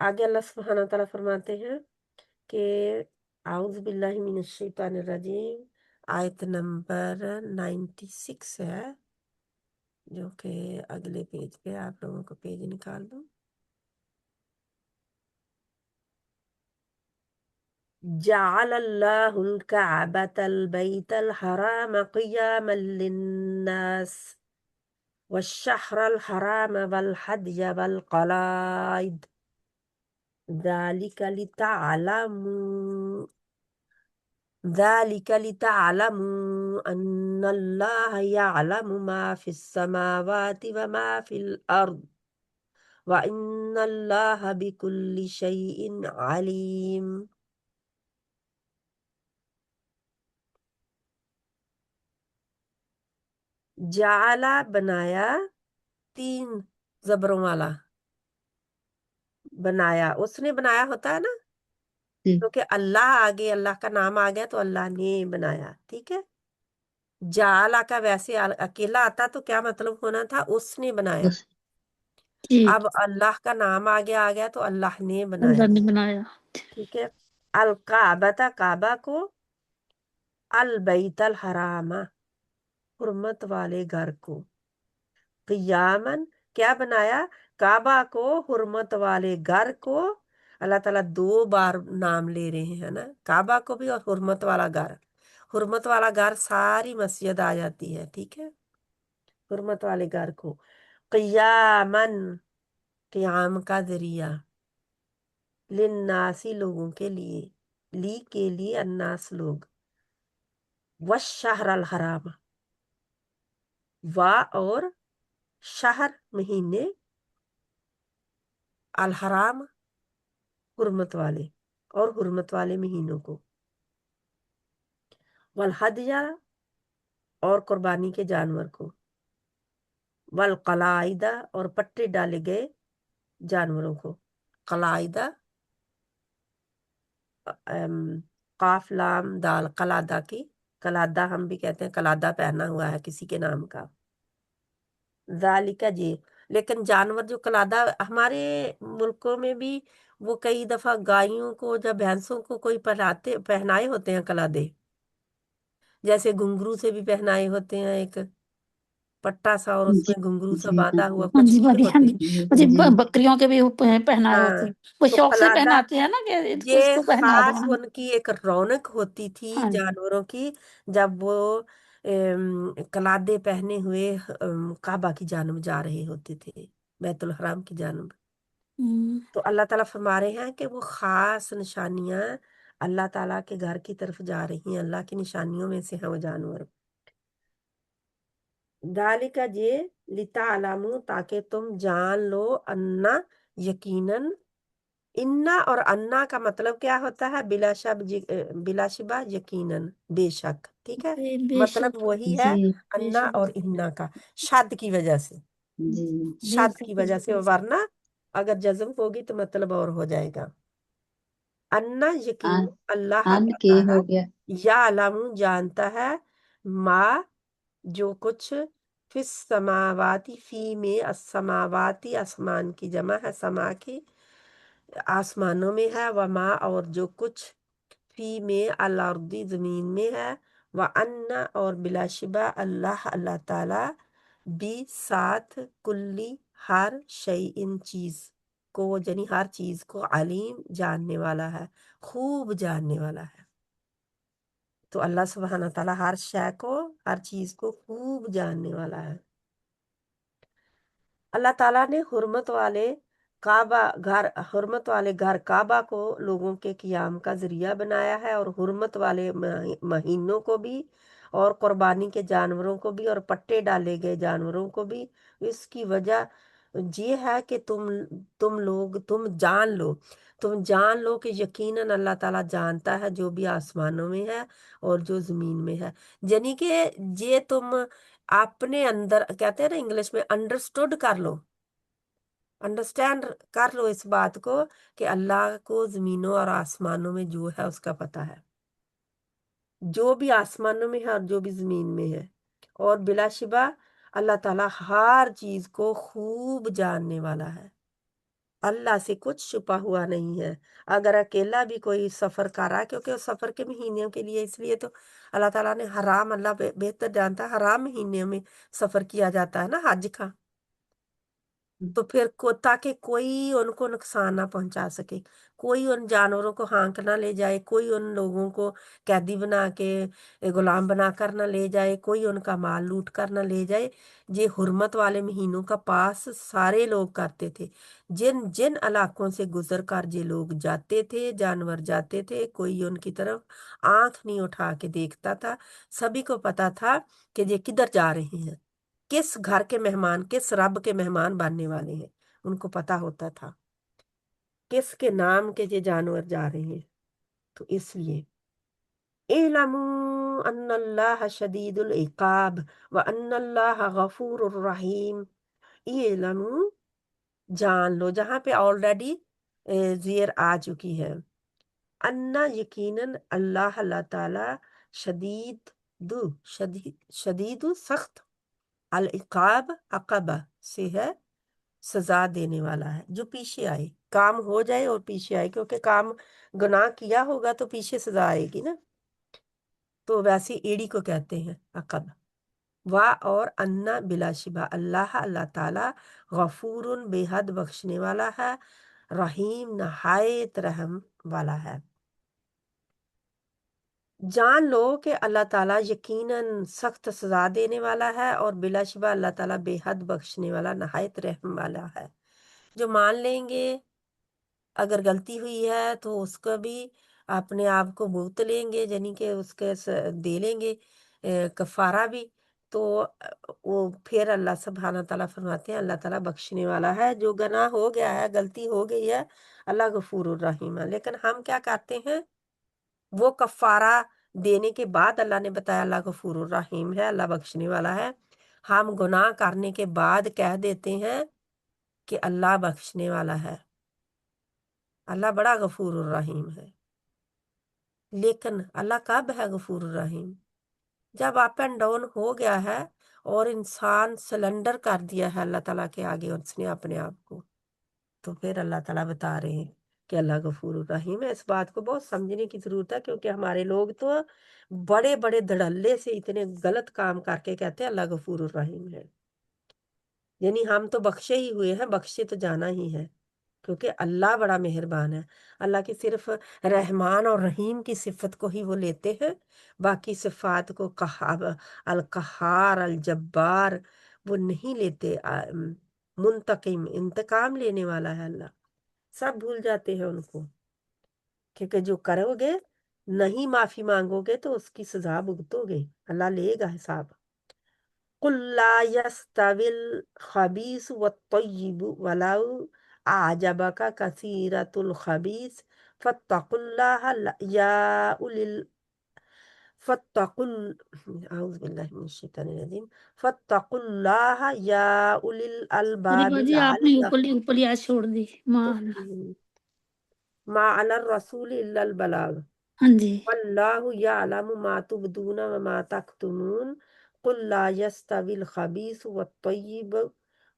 Speaker 1: आगे अल्लाह सुब्हानहू व तआला फरमाते हैं कि आउज़ बिल्लाहि मिनश शैतानिर रजीम, आयत नंबर 96 है, जो कि अगले पेज पे, आप लोगों को पेज निकाल दो। जअलल्लाहुल कअबतल बैतल हराम क़ियामल लिन्नास वश्शहरल हराम वल हदय वल क़लाइद ذلك لتعلموا ذلك لتعلموا أن الله يعلم ما في السماوات وما في الأرض وأن الله بكل شيء عليم। जाला बनाया, 3 जबरों वाला बनाया, उसने बनाया होता है ना,
Speaker 2: जी
Speaker 1: क्योंकि अल्लाह आगे, अल्लाह का नाम आ गया तो अल्लाह ने बनाया, ठीक है। जाला का वैसे अकेला आता तो क्या मतलब होना था, उसने बनाया।
Speaker 2: बस
Speaker 3: جی
Speaker 1: اب اللہ کا نام آگے آ گیا تو اللہ نے بنایا،
Speaker 3: اللہ نے بنایا.
Speaker 1: ٹھیک ہے. الکعبہ کعبہ کو، البیت الحرام حرمت والے گھر کو، قیامن کیا بنایا، کعبہ کو حرمت والے گھر کو. اللہ تعالیٰ 2 بار نام لے رہے ہیں نا، کعبہ کو بھی اور حرمت والا گھر. حرمت والا گھر ساری مسجد آ جاتی ہے، ٹھیک ہے. حرمت والے گھر کو قیامن قیام کا ذریعہ، للناسی لوگوں کے لیے، لی کے لیے الناس لوگ، والشہر الحرام وا اور شہر مہینے، الحرام حرمت والے، اور حرمت والے مہینوں کو، والہدیہ اور قربانی کے جانور کو، والقلائدہ اور پٹے ڈالے گئے جانوروں کو. قلائدہ قاف لام دال قلادہ کی، قلادہ ہم بھی کہتے ہیں، قلادہ پہنا ہوا ہے کسی کے نام کا. ذالکہ جی، لیکن جانور جو قلادہ ہمارے ملکوں میں بھی وہ کئی دفعہ گایوں کو یا بھینسوں کو کوئی پہنائے ہوتے ہیں قلادے، جیسے گھنگرو سے بھی پہنائے ہوتے ہیں، ایک پٹا سا اور اس
Speaker 2: جی
Speaker 1: میں گھنگرو سا
Speaker 2: جی ہاں
Speaker 1: باندھا ہوا
Speaker 3: ہاں
Speaker 1: کچھ
Speaker 3: جی
Speaker 1: نہیں
Speaker 3: بھابی، ہاں
Speaker 1: ہوتے.
Speaker 3: جی.
Speaker 2: جی
Speaker 3: مجھے
Speaker 2: جی
Speaker 3: بکریوں کے بھی پہنائے
Speaker 1: ہاں
Speaker 3: ہوتے ہیں، وہ
Speaker 1: تو
Speaker 3: شوق سے
Speaker 1: قلادہ
Speaker 3: پہناتے ہیں نا کہ اس
Speaker 1: یہ
Speaker 3: کو پہنا دو.
Speaker 1: خاص
Speaker 3: ہاں
Speaker 1: ان کی ایک رونق ہوتی تھی
Speaker 3: ہاں جی.
Speaker 1: جانوروں کی، جب وہ قلادے پہنے ہوئے کعبہ کی جانب جا رہے ہوتے تھے، بیت الحرام کی جانب.
Speaker 3: ہم،
Speaker 1: تو اللہ تعالیٰ فرما رہے ہیں کہ وہ خاص نشانیاں اللہ تعالیٰ کے گھر کی طرف جا رہی ہیں، اللہ کی نشانیوں میں سے ہیں وہ جانور. ذالک یہ لتعلموا تاکہ تم جان لو، انا یقیناً، انا اور انا کا مطلب کیا ہوتا ہے، بلا شبہ یقیناً بے شک، ٹھیک ہے.
Speaker 3: بے
Speaker 1: مطلب
Speaker 3: شک.
Speaker 1: وہی ہے
Speaker 2: جی
Speaker 3: بے
Speaker 1: انا اور
Speaker 3: شک.
Speaker 1: انا کا، شد کی وجہ سے،
Speaker 2: جی
Speaker 3: بے
Speaker 1: شد کی
Speaker 3: شک.
Speaker 1: وجہ سے، ورنہ اگر جزم ہوگی تو مطلب اور ہو جائے گا. انا یقین
Speaker 2: آن
Speaker 1: اللہ
Speaker 2: آن
Speaker 1: اللہ
Speaker 2: کے
Speaker 1: تعالیٰ
Speaker 2: ہو گیا.
Speaker 1: یا علم جانتا ہے، ما جو کچھ، فی السماواتی فی میں، السماواتی آسمان کی جمع ہے سما کی، آسمانوں میں ہے، وما اور جو کچھ، فی میں الارضی زمین میں ہے، وَأَنَّ اور بلا شبہ اللہ اللہ تعالی بھی ساتھ، کلی ہر شیء چیز کو، یعنی ہر چیز کو، علیم جاننے والا ہے، خوب جاننے والا ہے. تو اللہ سبحانہ تعالیٰ ہر شے کو، ہر چیز کو خوب جاننے والا ہے. اللہ تعالیٰ نے حرمت والے گھر کعبہ کو لوگوں کے قیام کا ذریعہ بنایا ہے، اور حرمت والے مہینوں کو بھی، اور قربانی کے جانوروں کو بھی، اور پٹے ڈالے گئے جانوروں کو بھی. اس کی وجہ یہ ہے کہ تم جان لو کہ یقیناً اللہ تعالیٰ جانتا ہے جو بھی آسمانوں میں ہے اور جو زمین میں ہے. یعنی کہ یہ تم اپنے اندر، کہتے ہیں نا انگلش میں، انڈرسٹوڈ کر لو، انڈرسٹینڈ کر لو اس بات کو کہ اللہ کو زمینوں اور آسمانوں میں جو ہے اس کا پتہ ہے، جو بھی آسمانوں میں ہے اور جو بھی زمین میں ہے. اور بلا شبہ اللہ تعالیٰ ہر چیز کو خوب جاننے والا ہے، اللہ سے کچھ چھپا ہوا نہیں ہے. اگر اکیلا بھی کوئی سفر کر رہا ہے، کیونکہ اس سفر کے مہینوں کے لیے، اس لیے تو اللہ تعالیٰ نے حرام، اللہ بہتر جانتا ہے، حرام مہینے میں سفر کیا جاتا ہے نا حج کا. تو پھر تاکہ کوئی ان کو نقصان نہ پہنچا سکے، کوئی ان جانوروں کو ہانک نہ لے جائے، کوئی ان لوگوں کو قیدی بنا کے، غلام بنا کر نہ لے جائے، کوئی ان کا مال لوٹ کر نہ لے جائے. یہ حرمت والے مہینوں کا پاس سارے لوگ کرتے تھے. جن جن علاقوں سے گزر کر یہ لوگ جاتے تھے، جانور جاتے تھے، کوئی ان کی طرف آنکھ نہیں اٹھا کے دیکھتا تھا. سبھی کو پتا تھا کہ یہ کدھر جا رہے ہیں، کس گھر کے مہمان، کس رب کے مہمان بننے والے ہیں. ان کو پتا ہوتا تھا کس کے نام کے یہ جانور جا رہے ہیں. تو اس لیے اعلموا ان اللہ شدید العقاب وان اللہ غفور الرحیم. اعلموا جان لو، جہاں پہ آلریڈی زیر آ چکی ہے، انا یقیناً اللہ اللہ تعالی شدید سخت، العقاب عقبہ سے ہے، سزا دینے والا ہے، جو پیچھے آئے، کام ہو جائے اور پیچھے آئے، کیونکہ کام گناہ کیا ہوگا تو پیچھے سزا آئے گی نا، تو ویسی ایڑی کو کہتے ہیں عقب۔ واہ اور انا بلا شبہ اللہ تعالی غفور بے حد بخشنے والا ہے، رحیم نہایت رحم والا ہے۔ جان لو کہ اللہ تعالیٰ یقیناً سخت سزا دینے والا ہے، اور بلا شبہ اللہ تعالیٰ بے حد بخشنے والا نہایت رحم والا ہے۔ جو مان لیں گے اگر غلطی ہوئی ہے تو اس کو بھی اپنے آپ کو بھگت لیں گے، یعنی کہ اس کے دے لیں گے کفارہ بھی، تو وہ پھر اللہ سبحانہ تعالیٰ فرماتے ہیں اللہ تعالیٰ بخشنے والا ہے۔ جو گناہ ہو گیا ہے، غلطی ہو گئی ہے، اللہ غفور الرحیم ہے۔ لیکن ہم کیا کرتے ہیں، وہ کفارہ دینے کے بعد اللہ نے بتایا اللہ غفور الرحیم ہے، اللہ بخشنے والا ہے، ہم گناہ کرنے کے بعد کہہ دیتے ہیں کہ اللہ بخشنے والا ہے، اللہ بڑا غفور الرحیم ہے۔ لیکن اللہ کب ہے غفور الرحیم؟ جب اپ اینڈ ڈاؤن ہو گیا ہے اور انسان سلنڈر کر دیا ہے اللہ تعالیٰ کے آگے، اس نے اپنے آپ کو، تو پھر اللہ تعالیٰ بتا رہے ہیں کہ اللہ غفور الرحیم ہے۔ اس بات کو بہت سمجھنے کی ضرورت ہے، کیونکہ ہمارے لوگ تو بڑے بڑے دھڑلے سے اتنے غلط کام کر کے کہتے ہیں اللہ غفور الرحیم ہے، یعنی ہم تو بخشے ہی ہوئے ہیں، بخشے تو جانا ہی ہے، کیونکہ اللہ بڑا مہربان ہے۔ اللہ کی صرف رحمان اور رحیم کی صفت کو ہی وہ لیتے ہیں، باقی صفات کو القہار الجبار وہ نہیں لیتے۔ منتقم انتقام لینے والا ہے اللہ، سب بھول جاتے ہیں ان کو، کیونکہ جو کرو گے نہیں معافی مانگو گے تو اس کی سزا بھگتو گے، اللہ لے گا حساب۔ قل لا يستوي الخبيث والطيب ولو أعجبك كثيرة الخبيث فاتقوا الله يا أولي فاتقوا أعوذ بالله من الشيطان الرجيم فاتقوا الله يا أولي
Speaker 3: ارے
Speaker 1: الألباب
Speaker 3: باجی آپ نے اوپر
Speaker 1: لعلكم
Speaker 3: اوپر آج چھوڑ دی مان۔
Speaker 1: تفلحون۔ ما على الرسول إلا البلاغ
Speaker 3: ہاں جی،
Speaker 1: واللہ یعلم ما تبدون وما تکتمون قل لا يستوي الخبيث والطيب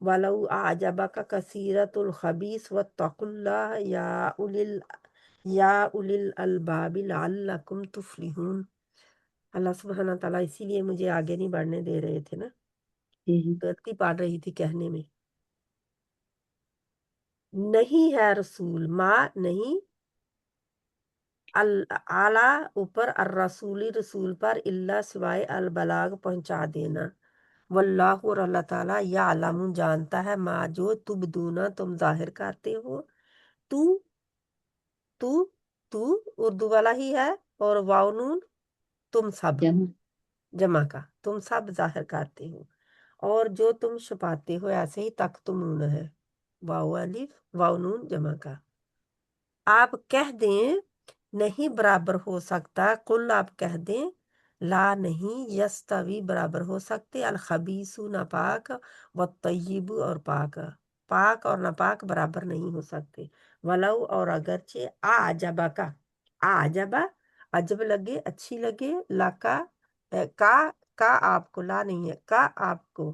Speaker 1: ولو أعجبك كثيرة الخبيث واتقوا الله یا أولي الألباب لعلكم تفلحون۔ اللہ سبحانہ تعالیٰ اسی لیے مجھے آگے نہیں بڑھنے دے رہے تھے نا،
Speaker 2: جی
Speaker 1: غلطی پڑ رہی تھی کہنے میں۔ نہیں ہے رسول، ما نہیں، اعلیٰ اوپر، الرسولی رسول پر، اللہ سوائے البلاغ پہنچا دینا، واللہ اور اللہ تعالیٰ یعلم جانتا ہے، ما جو تبدونا تم ظاہر کرتے ہو، تو تو تو اردو والا ہی ہے، اور واؤنون تم سب
Speaker 2: جمع
Speaker 1: جمع کا، تم سب ظاہر کرتے ہو، اور جو تم چھپاتے ہو ایسے ہی تک تمون ہے، واؤ الف واؤنون جمع کا۔ آپ کہہ دیں نہیں برابر ہو سکتا، قل آپ کہہ دیں لا نہیں، یستوی برابر ہو سکتے، الخبیث ناپاک والطیب اور پاک، پاک اور ناپاک برابر نہیں ہو سکتے، ولو اور اگرچہ آجبا کا، آجبا عجب لگے، اچھی لگے، لاکا کا آپ کو، لا نہیں ہے کا آپ کو،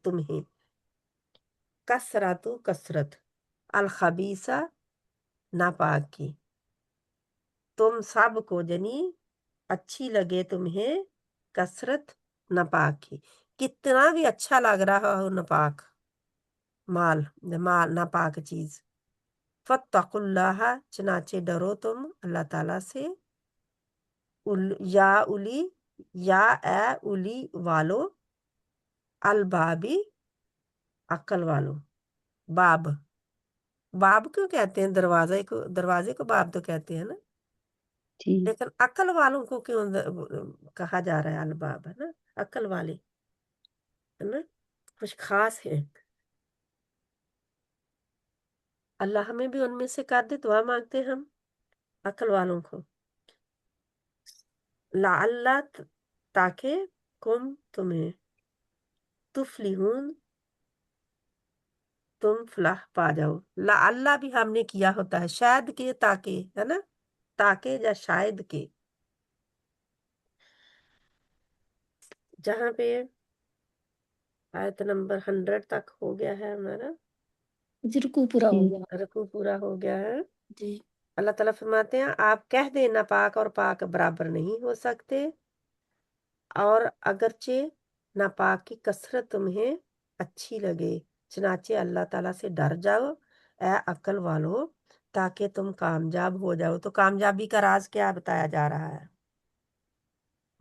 Speaker 1: تمہیں، کثرت کثرت، الخبیثہ ناپاک کی، تم سب کو یعنی اچھی لگے تمہیں کثرت ناپاک کی، کتنا بھی اچھا لگ رہا ہو ناپاک مال ناپاک چیز، فاتقوا اللہ چنانچہ ڈرو تم اللہ تعالیٰ سے، یا اولی یا اے اولی والو، البابی عقل والو، باب باب کیوں کہتے ہیں، دروازے کو باب تو کہتے ہیں نا،
Speaker 2: جی
Speaker 1: لیکن عقل والوں کو کیوں کہا جا رہا ہے الباب، ہے نا، عقل والے، ہے نا، کچھ خاص ہے۔ اللہ ہمیں بھی ان میں سے کر دے، دعا مانگتے ہم عقل والوں کو، لعل تاکہ تمہیں تفلحون تم فلاح پا جاؤ، لعل بھی ہم نے کیا ہوتا ہے، شاید کے تاکہ، ہے نا، تاکہ یا شاید کے، جہاں پہ آیت نمبر 100 تک ہو گیا ہے ہمارا۔
Speaker 3: जी रुकू पूरा हो
Speaker 2: जी
Speaker 3: गया।
Speaker 1: रुकू पूरा हो गया है।
Speaker 3: जी
Speaker 1: अल्लाह ताला फरमाते हैं आप कह दे नापाक और पाक बराबर नहीं हो सकते, और अगरचे नापाक की कसरत तुम्हें अच्छी लगे, चनाचे अल्लाह ताला से डर जाओ ए अक्ल वालो, ताकि तुम कामयाब हो जाओ। तो कामयाबी का राज क्या बताया जा रहा है?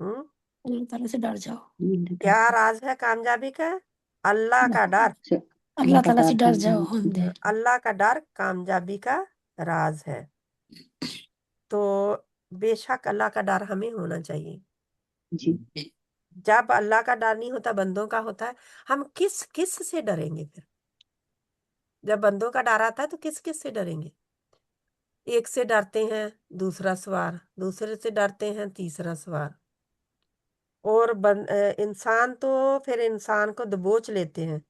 Speaker 1: हम्म
Speaker 3: अल्लाह ताला से डर जाओ।
Speaker 2: अल्लाह
Speaker 1: क्या राज है कामयाबी का? अल्लाह का डर।
Speaker 2: से- अल्लाह
Speaker 3: अल्लाह
Speaker 2: का
Speaker 3: ताला से
Speaker 2: डर
Speaker 3: डर जाओ
Speaker 2: कामयाबी
Speaker 3: हम
Speaker 2: की।
Speaker 3: दे।
Speaker 1: अल्लाह का डर कामयाबी का राज है। तो बेशक अल्लाह का डर हमें होना चाहिए।
Speaker 2: जी
Speaker 1: जब अल्लाह का डर नहीं होता, बंदों का होता है, हम किस किस से डरेंगे फिर? जब बंदों का डर आता है तो किस किस से डरेंगे? एक से डरते हैं दूसरा सवार, दूसरे से डरते हैं तीसरा सवार, और इंसान तो फिर इंसान को दबोच लेते हैं,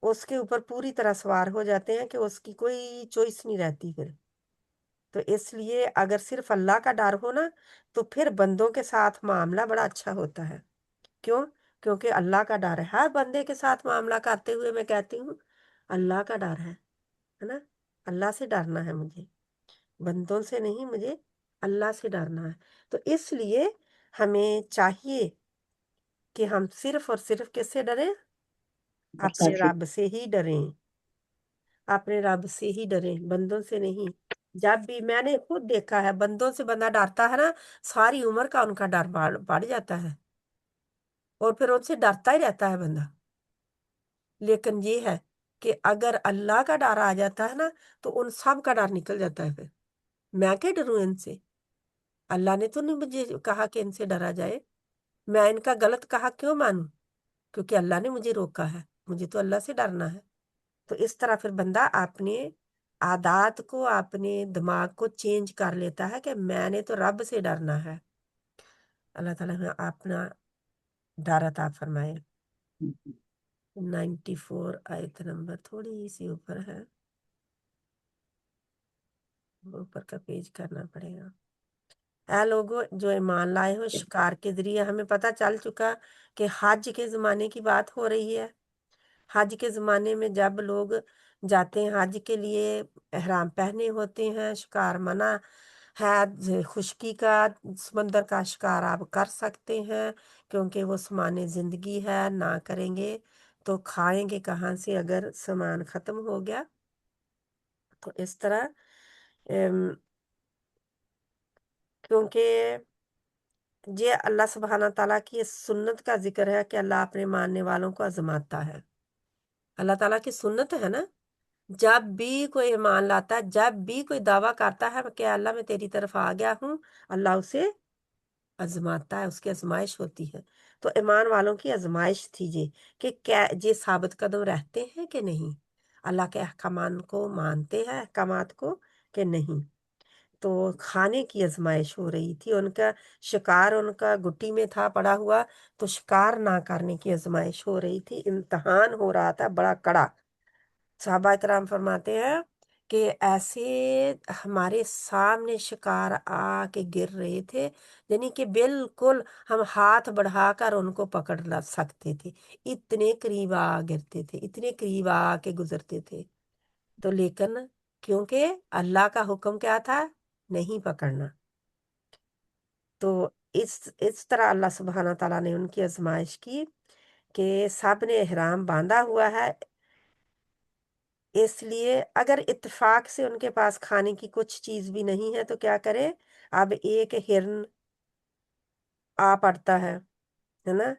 Speaker 1: उसके ऊपर पूरी तरह सवार हो जाते हैं कि उसकी कोई चॉइस नहीं रहती फिर। तो इसलिए अगर सिर्फ अल्लाह का डर हो ना, तो फिर बंदों के साथ मामला बड़ा अच्छा होता है। क्यों? क्योंकि अल्लाह का डर है। हर बंदे के साथ मामला करते हुए मैं कहती हूँ अल्लाह का डर है ना? अल्लाह से डरना है मुझे, बंदों से नहीं, मुझे अल्लाह से डरना है। तो इसलिए हमें चाहिए कि हम सिर्फ और सिर्फ किससे डरें?
Speaker 2: अल्लाह
Speaker 1: अपने
Speaker 2: से।
Speaker 1: रब से ही डरें, अपने रब से ही डरें, बंदों से नहीं। जब भी मैंने खुद देखा है, बंदों से बंदा डरता है ना, सारी उम्र का उनका डर बढ़ जाता है, और फिर उनसे डरता ही रहता है बंदा। लेकिन ये है कि अगर अल्लाह का डर आ जाता है ना, तो उन सब का डर निकल जाता है फिर। मैं क्या डरूं इनसे? अल्लाह ने तो नहीं मुझे कहा कि इनसे डरा जाए। मैं इनका गलत कहा क्यों मानूं? क्योंकि अल्लाह ने मुझे रोका है, मुझे तो अल्लाह से डरना है। तो इस तरह फिर बंदा अपने आदात को, अपने दिमाग को चेंज कर लेता है कि मैंने तो रब से डरना है। अल्लाह ताला हमें अपना डर अता फरमाए। 94 आयत नंबर थोड़ी सी ऊपर है, ऊपर का पेज करना पड़ेगा। ऐ लोगो जो ईमान लाए हो, शिकार के जरिए हमें पता चल चुका कि हज के ज़माने की बात हो रही है। हज के ज़माने में जब लोग जाते हैं हज के लिए, एहराम पहने होते हैं, शिकार मना है। खुश्की का, समंदर का शिकार आप कर सकते हैं, क्योंकि वो सामान ज़िंदगी है, ना करेंगे तो खाएंगे कहाँ से अगर सामान ख़त्म हो गया। तो इस तरह क्योंकि ये अल्लाह सुब्हाना ताला की इस सुन्नत का जिक्र है कि अल्लाह अपने मानने वालों को आजमाता है। अल्लाह ताला की सुन्नत है ना, जब भी कोई ईमान लाता है, जब भी कोई दावा करता है कि अल्लाह मैं तेरी तरफ आ गया हूँ, अल्लाह उसे आजमाता है, उसकी आजमाइश होती है। तो ईमान वालों की आजमाइश थी ये कि क्या ये साबित कदम रहते हैं कि नहीं, अल्लाह के अहकामान को मानते हैं, अहकामात को कि नहीं। तो खाने की आजमाइश हो रही थी, उनका शिकार उनका गुट्टी में था पड़ा हुआ, तो शिकार ना करने की आजमाइश हो रही थी, इम्तहान हो रहा था बड़ा कड़ा। साहबा कराम फरमाते हैं कि ऐसे हमारे सामने शिकार आके गिर रहे थे, यानी कि बिल्कुल हम हाथ बढ़ाकर उनको पकड़ ला सकते थे, इतने करीब आ गिरते थे, इतने करीब आके गुजरते थे। तो लेकिन क्योंकि अल्लाह का हुक्म क्या था? नहीं पकड़ना। तो इस तरह अल्लाह सुब्हाना ताला ने उनकी आजमाइश की कि सब ने एहराम बांधा हुआ है, इसलिए अगर इत्तेफाक से उनके पास खाने की कुछ चीज भी नहीं है तो क्या करे? अब एक हिरन आ पड़ता है ना,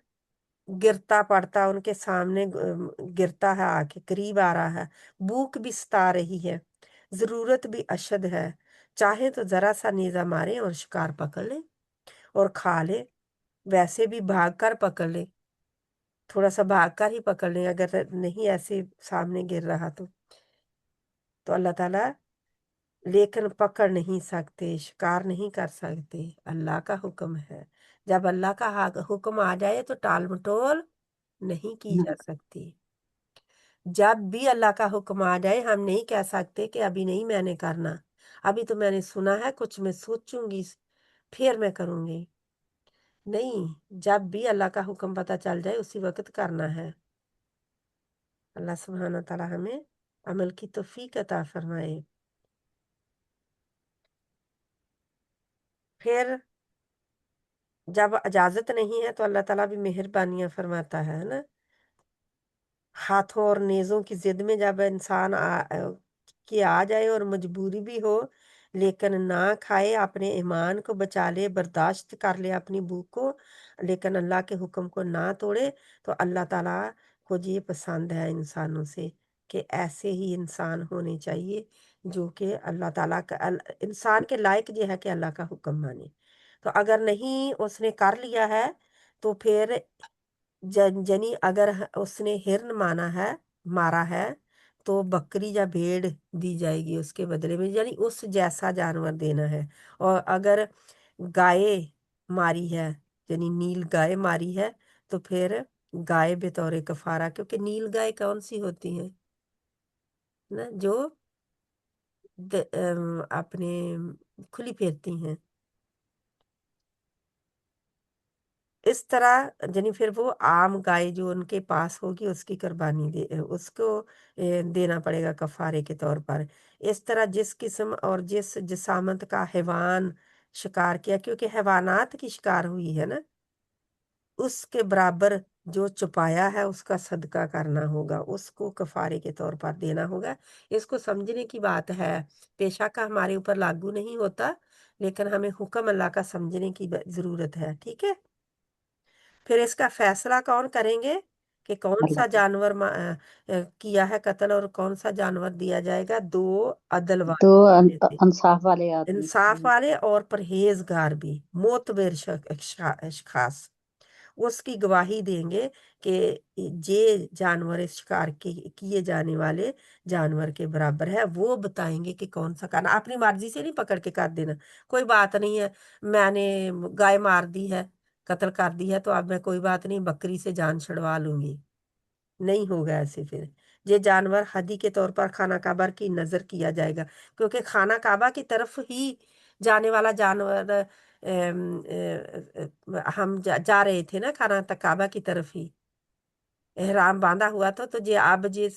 Speaker 1: गिरता पड़ता उनके सामने, गिरता है, आके करीब आ रहा है, भूख भी सता रही है, जरूरत भी अशद है, चाहे तो जरा सा नेजा मारे और शिकार पकड़ ले और खा ले, वैसे भी भाग कर पकड़ ले, थोड़ा सा भाग कर ही पकड़ ले अगर नहीं ऐसे सामने गिर रहा तो अल्लाह ताला, लेकिन पकड़ नहीं सकते, शिकार नहीं कर सकते, अल्लाह का हुक्म है। जब अल्लाह का हुक्म आ जाए तो टाल मटोल नहीं की
Speaker 2: ना
Speaker 1: जा सकती। जब भी अल्लाह का हुक्म आ जाए हम नहीं कह सकते कि अभी नहीं मैंने करना, अभी तो मैंने सुना है कुछ, मैं सोचूंगी फिर मैं करूंगी। नहीं, जब भी अल्लाह का हुक्म पता चल जाए उसी वक्त करना है। अल्लाह सुब्हाना ताला हमें अमल की तौफीक अता फरमाए। फिर जब इजाजत नहीं है तो अल्लाह ताला भी मेहरबानियां फरमाता है ना। हाथों और नेज़ों की ज़िद में जब इंसान कि आ जाए और मजबूरी भी हो, लेकिन ना खाए, अपने ईमान को बचा ले, बर्दाश्त कर ले अपनी भूख को, लेकिन अल्लाह के हुक्म को ना तोड़े, तो अल्लाह ताला को ये पसंद है इंसानों से कि ऐसे ही इंसान होने चाहिए जो कि अल्लाह ताला का इंसान के लायक ये है कि अल्लाह का हुक्म माने। तो अगर नहीं उसने कर लिया है, तो फिर जनी अगर उसने हिरन मारा है, तो बकरी या भेड़ दी जाएगी उसके बदले में, यानी उस जैसा जानवर देना है। और अगर गाय मारी है, यानी नील गाय मारी है, तो फिर गाय बतौर कफारा, क्योंकि नील गाय कौन सी होती है ना, जो अपने खुली फिरती हैं। इस तरह यानी फिर वो आम गाय जो उनके पास होगी उसकी कुर्बानी उसको देना पड़ेगा कफारे के तौर पर। इस तरह जिस किस्म और जिस जिसामत का हैवान शिकार किया, क्योंकि हैवानात की शिकार हुई है ना, उसके बराबर जो छुपाया है उसका सदका करना होगा, उसको कफारे के तौर पर देना होगा। इसको समझने की बात है, पेशा का हमारे ऊपर लागू नहीं होता, लेकिन हमें हुक्म अल्लाह का समझने की जरूरत है। ठीक है। फिर इसका फैसला कौन करेंगे कि कौन सा
Speaker 2: अल्लाह।
Speaker 1: जानवर किया है कत्ल और कौन सा जानवर दिया जाएगा? दो अदल
Speaker 2: दो
Speaker 1: वाले में से,
Speaker 2: इंसाफ वाले आदमी।
Speaker 1: इंसाफ वाले और परहेजगार भी, मोतबर अशखास उसकी गवाही देंगे कि ये जानवर इस शिकार के किए जाने वाले जानवर के बराबर है। वो बताएंगे कि कौन सा करना, अपनी मर्जी से नहीं पकड़ के कर देना। कोई बात नहीं है, मैंने गाय मार दी है, कत्ल कर दी है, तो अब मैं कोई बात नहीं बकरी से जान छुड़वा लूंगी, नहीं होगा ऐसे। फिर ये जानवर हदी के तौर पर खाना काबा की नजर किया जाएगा, क्योंकि खाना काबा की तरफ ही जाने वाला जानवर हम जा रहे थे ना खाना काबा की तरफ ही, एहराम बांधा हुआ था। तो ये अब ये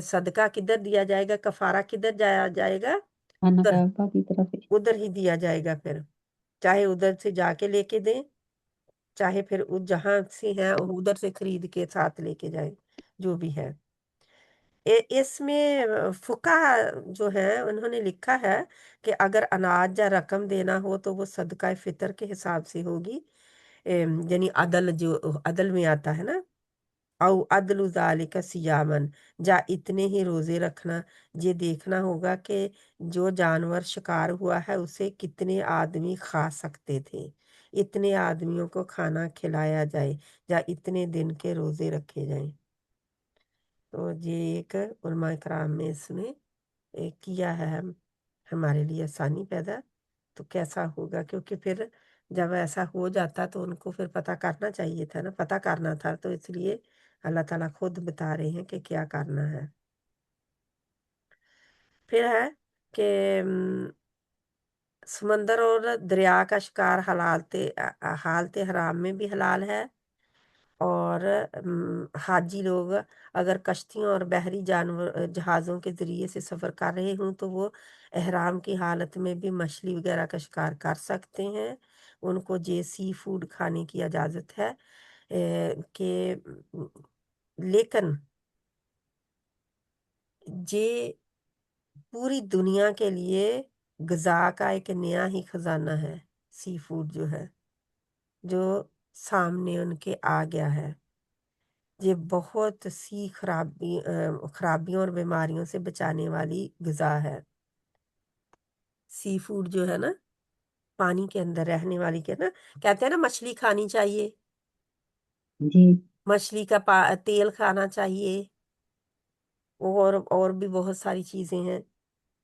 Speaker 1: सदका किधर दिया जाएगा, कफारा किधर जाया जाएगा?
Speaker 2: खाना
Speaker 1: उधर,
Speaker 2: काबा की तरफ ही।
Speaker 1: उधर ही दिया जाएगा। फिर चाहे उधर से जाके लेके दें, चाहे फिर जहां से है उधर से खरीद के साथ लेके जाए, जो भी है। इसमें फुका जो है उन्होंने लिखा है कि अगर अनाज या रकम देना हो तो वो सदका फितर के हिसाब से होगी। यानी अदल, जो अदल में आता है ना, औ अदलु ज़ालिका सियामन, जा इतने ही रोजे रखना। ये देखना होगा कि जो जानवर शिकार हुआ है उसे कितने आदमी खा सकते थे, इतने आदमियों को खाना खिलाया जाए, या इतने दिन के रोजे रखे जाएं। तो ये एक उलमा कराम में इसने किया है हमारे लिए आसानी पैदा। तो कैसा होगा, क्योंकि फिर जब ऐसा हो जाता तो उनको फिर पता करना चाहिए था ना, पता करना था, तो इसलिए अल्लाह ताला खुद बता रहे हैं कि क्या करना है। फिर है कि समंदर और दरिया का शिकार हालते हराम में भी हलाल है। और हाजी लोग अगर कश्तियों और बहरी जानवर जहाज़ों के ज़रिए से सफ़र कर रहे हों तो वो एहराम की हालत में भी मछली वगैरह का शिकार कर सकते हैं। उनको जे सी फूड खाने की इजाज़त है। कि लेकिन ये पूरी दुनिया के लिए गज़ा का एक नया ही खजाना है, सी फूड जो है, जो सामने उनके आ गया है। ये बहुत सी खराबियों और बीमारियों से बचाने वाली ग़िज़ा है। सी फूड जो है ना, पानी के अंदर रहने वाली, के ना कहते हैं ना मछली खानी चाहिए,
Speaker 2: जी।
Speaker 1: मछली का तेल खाना चाहिए, और भी बहुत सारी चीज़ें हैं।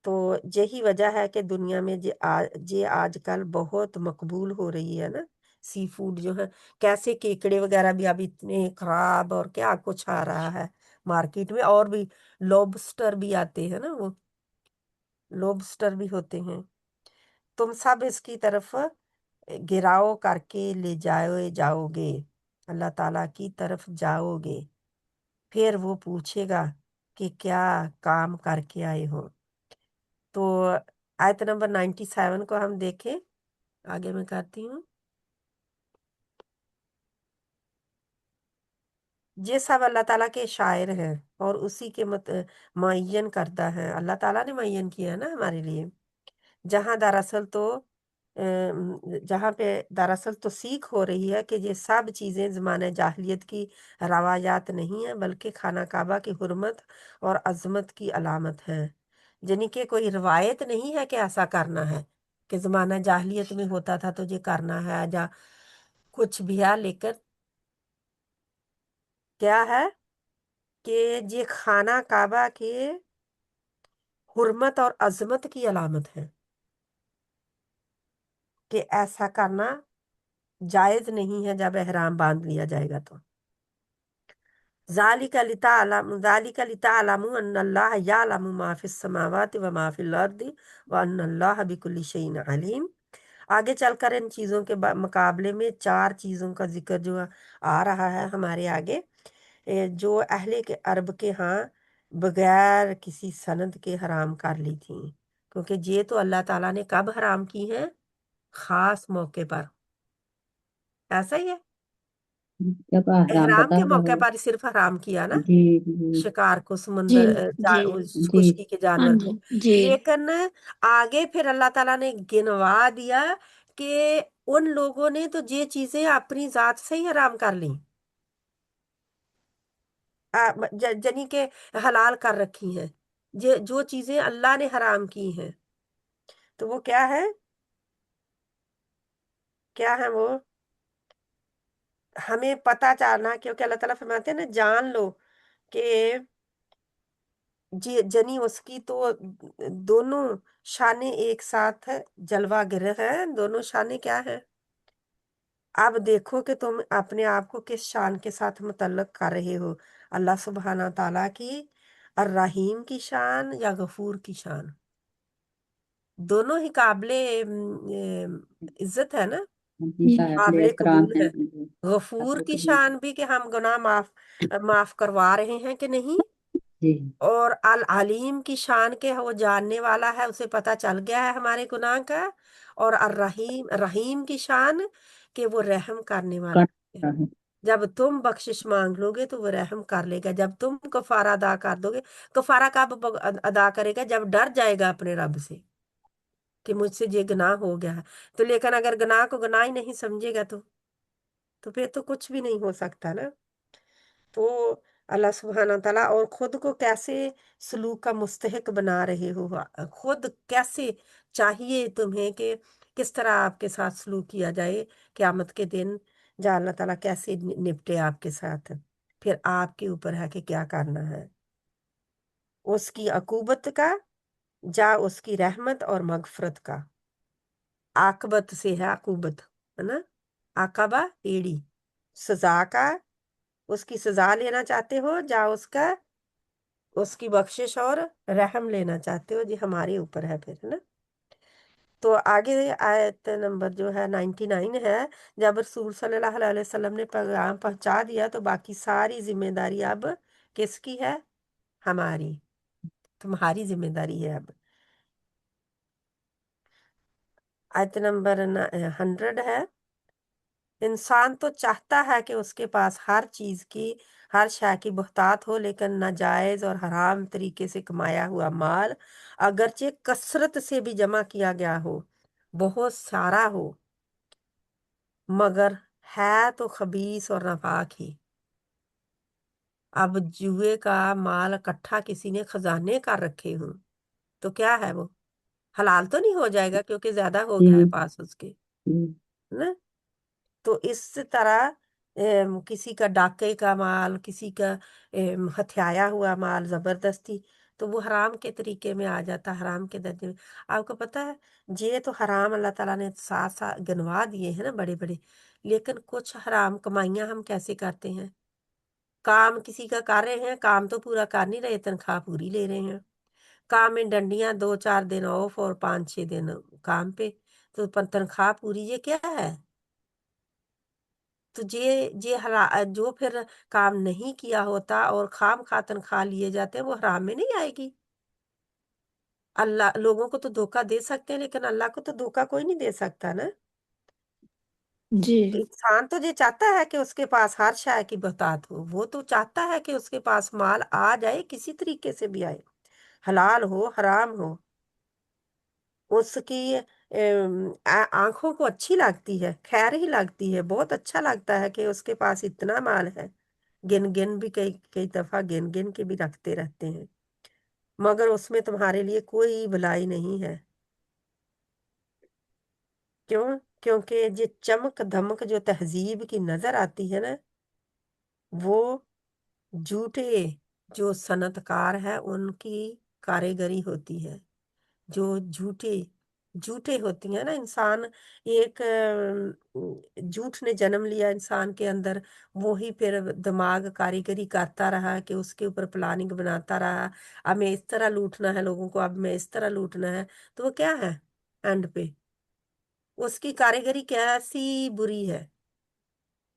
Speaker 1: तो यही वजह है कि दुनिया में ये आजकल बहुत मकबूल हो रही है ना, सी फूड जो है। कैसे केकड़े वगैरह भी अब इतने खराब, और क्या कुछ आ रहा है मार्केट में, और भी लॉबस्टर भी आते हैं ना, वो लॉबस्टर भी होते हैं। तुम सब इसकी तरफ गिराओ करके ले जाओगे, अल्लाह ताला की तरफ जाओगे। फिर वो पूछेगा कि क्या काम करके आए हो। तो आयत नंबर 97 को हम देखें, आगे मैं करती हूँ। ये सब अल्लाह ताला के शायर हैं और उसी के मुअय्यन करता है। अल्लाह ताला ने मुअय्यन किया है ना हमारे लिए। जहाँ दरअसल तो जहाँ पे दरअसल तो सीख हो रही है कि ये सब चीज़ें ज़माने जाहिलियत की रवायात नहीं है, बल्कि खाना काबा की हुर्मत और अजमत की अलामत है। यानी कि कोई रवायत नहीं है कि ऐसा करना है, कि ज़माना जाहिलियत में होता था तो ये करना है या कुछ भी है, लेकिन क्या है कि ये खाना काबा के हुर्मत और अजमत की अलामत है, कि ऐसा करना जायज नहीं है जब एहराम बांध लिया जाएगा तो। ज़ालिका लिताअलमू अन्नल्लाह यअलमु मा फिस समावाति व मा फिल अर्दि व अन्नल्लाह बिकुल्लि शैइन अलीम। आगे चलकर इन चीज़ों के मुकाबले में 4 चीज़ों का जिक्र जो आ रहा है हमारे आगे, जो अहले के अरब के यहाँ बगैर किसी सनद के हराम कर ली थी। क्योंकि ये तो अल्लाह ताला ने कब हराम की है? खास मौके पर। ऐसा ही है,
Speaker 2: जब आराम
Speaker 1: एहराम
Speaker 2: बता
Speaker 1: के
Speaker 2: रहे
Speaker 1: मौके
Speaker 2: हो।
Speaker 1: पर सिर्फ हराम किया ना,
Speaker 2: जी जी
Speaker 1: शिकार को,
Speaker 3: जी
Speaker 1: समुंदर
Speaker 3: जी
Speaker 1: उस
Speaker 2: जी
Speaker 1: खुश्की के
Speaker 3: हाँ
Speaker 1: जानवर को।
Speaker 3: जी जी
Speaker 1: लेकिन आगे फिर अल्लाह ताला ने गिनवा दिया कि उन लोगों ने तो ये चीजें अपनी जात से ही हराम कर ली, जनी के हलाल कर रखी हैं। ये जो चीजें अल्लाह ने हराम की हैं, तो वो क्या है? क्या है वो? हमें पता चलना, क्योंकि अल्लाह ताला फरमाते हैं ना, जान लो कि जी जनी उसकी तो दोनों शाने एक साथ जलवा गिरह है। दोनों शाने क्या है? अब देखो कि तुम अपने आप को किस शान के साथ मुतल्लक कर रहे हो, अल्लाह सुब्हाना ताला की अर्रहीम की शान या गफूर की शान। दोनों ही काबिले इज्जत है ना,
Speaker 2: जी,
Speaker 3: जी
Speaker 2: काबिल
Speaker 1: काबिले
Speaker 2: एहतराम
Speaker 1: कबूल
Speaker 2: है
Speaker 1: है।
Speaker 2: जी।
Speaker 1: गफूर
Speaker 2: काबिल
Speaker 1: की
Speaker 2: कबूल
Speaker 1: शान भी कि हम गुनाह माफ माफ करवा रहे हैं कि नहीं।
Speaker 2: जी
Speaker 1: और अल अलीम की शान के वो जानने वाला है, उसे पता चल गया है हमारे गुनाह का। और अर रहीम रहीम की शान कि वो रहम करने वाला
Speaker 2: कर
Speaker 1: है।
Speaker 2: रहा है।
Speaker 1: जब तुम बख्शिश मांग लोगे तो वो रहम कर लेगा। जब तुम कफारा अदा कर दोगे, कफारा कब अदा करेगा? जब डर जाएगा अपने रब से कि मुझसे ये गुनाह हो गया है। तो लेकिन अगर गुनाह को गुनाह ही नहीं समझेगा तो फिर तो कुछ भी नहीं हो सकता ना। तो अल्लाह सुब्हाना ताला और खुद को कैसे सलूक का मुस्तहिक बना रहे हो, खुद कैसे चाहिए तुम्हें कि किस तरह आपके साथ सलूक किया जाए क़यामत के दिन, जा अल्लाह ताला कैसे निपटे आपके साथ। फिर आपके ऊपर है कि क्या करना है, उसकी अकूबत का, जा उसकी रहमत और मगफरत का। आकबत से है अकूबत, है ना। आकबा एड़ी, सजा का, उसकी सजा लेना चाहते हो, जा उसकी बख्शिश और रहम लेना चाहते हो, जी हमारे ऊपर है फिर, है ना। तो आगे आयत नंबर जो है 99 है। जब रसूल सल्लल्लाहु अलैहि वसल्लम ने पैगाम पहुंचा दिया तो बाकी सारी जिम्मेदारी अब किसकी है? हमारी, तुम्हारी जिम्मेदारी है अब। आयत नंबर 100 है। इंसान तो चाहता है कि उसके पास हर चीज की, हर शय की बहुतात हो, लेकिन नाजायज और हराम तरीके से कमाया हुआ माल अगरचे कसरत से भी जमा किया गया हो, बहुत सारा हो, मगर है तो खबीस और नापाक ही। अब जुए का माल इकट्ठा किसी ने खजाने कर रखे हों तो क्या है वो? हलाल तो नहीं हो जाएगा क्योंकि ज्यादा हो गया है
Speaker 2: जी
Speaker 1: पास उसके,
Speaker 2: जी
Speaker 1: ना। तो इस तरह किसी का डाके का माल, किसी का हथियाया हुआ माल जबरदस्ती, तो वो हराम के तरीके में आ जाता, हराम के दर्जे में। आपको पता है, ये तो हराम अल्लाह ताला ने साथ साथ गिनवा दिए हैं ना बड़े बड़े, लेकिन कुछ हराम कमाइयां हम कैसे करते हैं? काम किसी का कर रहे हैं, काम तो पूरा कर नहीं रहे, तनख्वाह पूरी ले रहे हैं। काम में डंडियां, 2-4 दिन ऑफ और 5-6 दिन काम पे, तो तनख्वाह पूरी, ये क्या है? تو یہ جو پھر کام نہیں کیا ہوتا اور خام خواہ تنخواہ لیے جاتے ہیں وہ حرام میں نہیں آئے گی؟ اللہ لوگوں کو تو دھوکہ دے سکتے ہیں لیکن اللہ کو تو دھوکہ کوئی نہیں دے سکتا نا۔
Speaker 3: جی
Speaker 1: تو انسان تو یہ چاہتا ہے کہ اس کے پاس ہر شے کی بہتات ہو، وہ تو چاہتا ہے کہ اس کے پاس مال آ جائے، کسی طریقے سے بھی آئے، حلال ہو حرام ہو، اس کی آنکھوں کو اچھی لگتی ہے، خیر ہی لگتی ہے، بہت اچھا لگتا ہے کہ اس کے پاس اتنا مال ہے، گن گن بھی کئی کئی دفعہ گن گن کے بھی رکھتے رہتے ہیں، مگر اس میں تمہارے لیے کوئی بھلائی نہیں ہے۔ کیوں؟ کیونکہ یہ چمک دھمک جو تہذیب کی نظر آتی ہے نا، وہ جھوٹے جو صنعت کار ہے ان کی کاریگری ہوتی ہے، جو جھوٹے ہوتی ہیں نا، انسان ایک جھوٹ نے جنم لیا انسان کے اندر، وہی پھر دماغ کاریگری کرتا رہا کہ اس کے اوپر پلاننگ بناتا رہا، اب میں اس طرح لوٹنا ہے لوگوں کو، اب میں اس طرح لوٹنا ہے، تو وہ کیا ہے اینڈ پہ اس کی کاریگری کیسی بری ہے،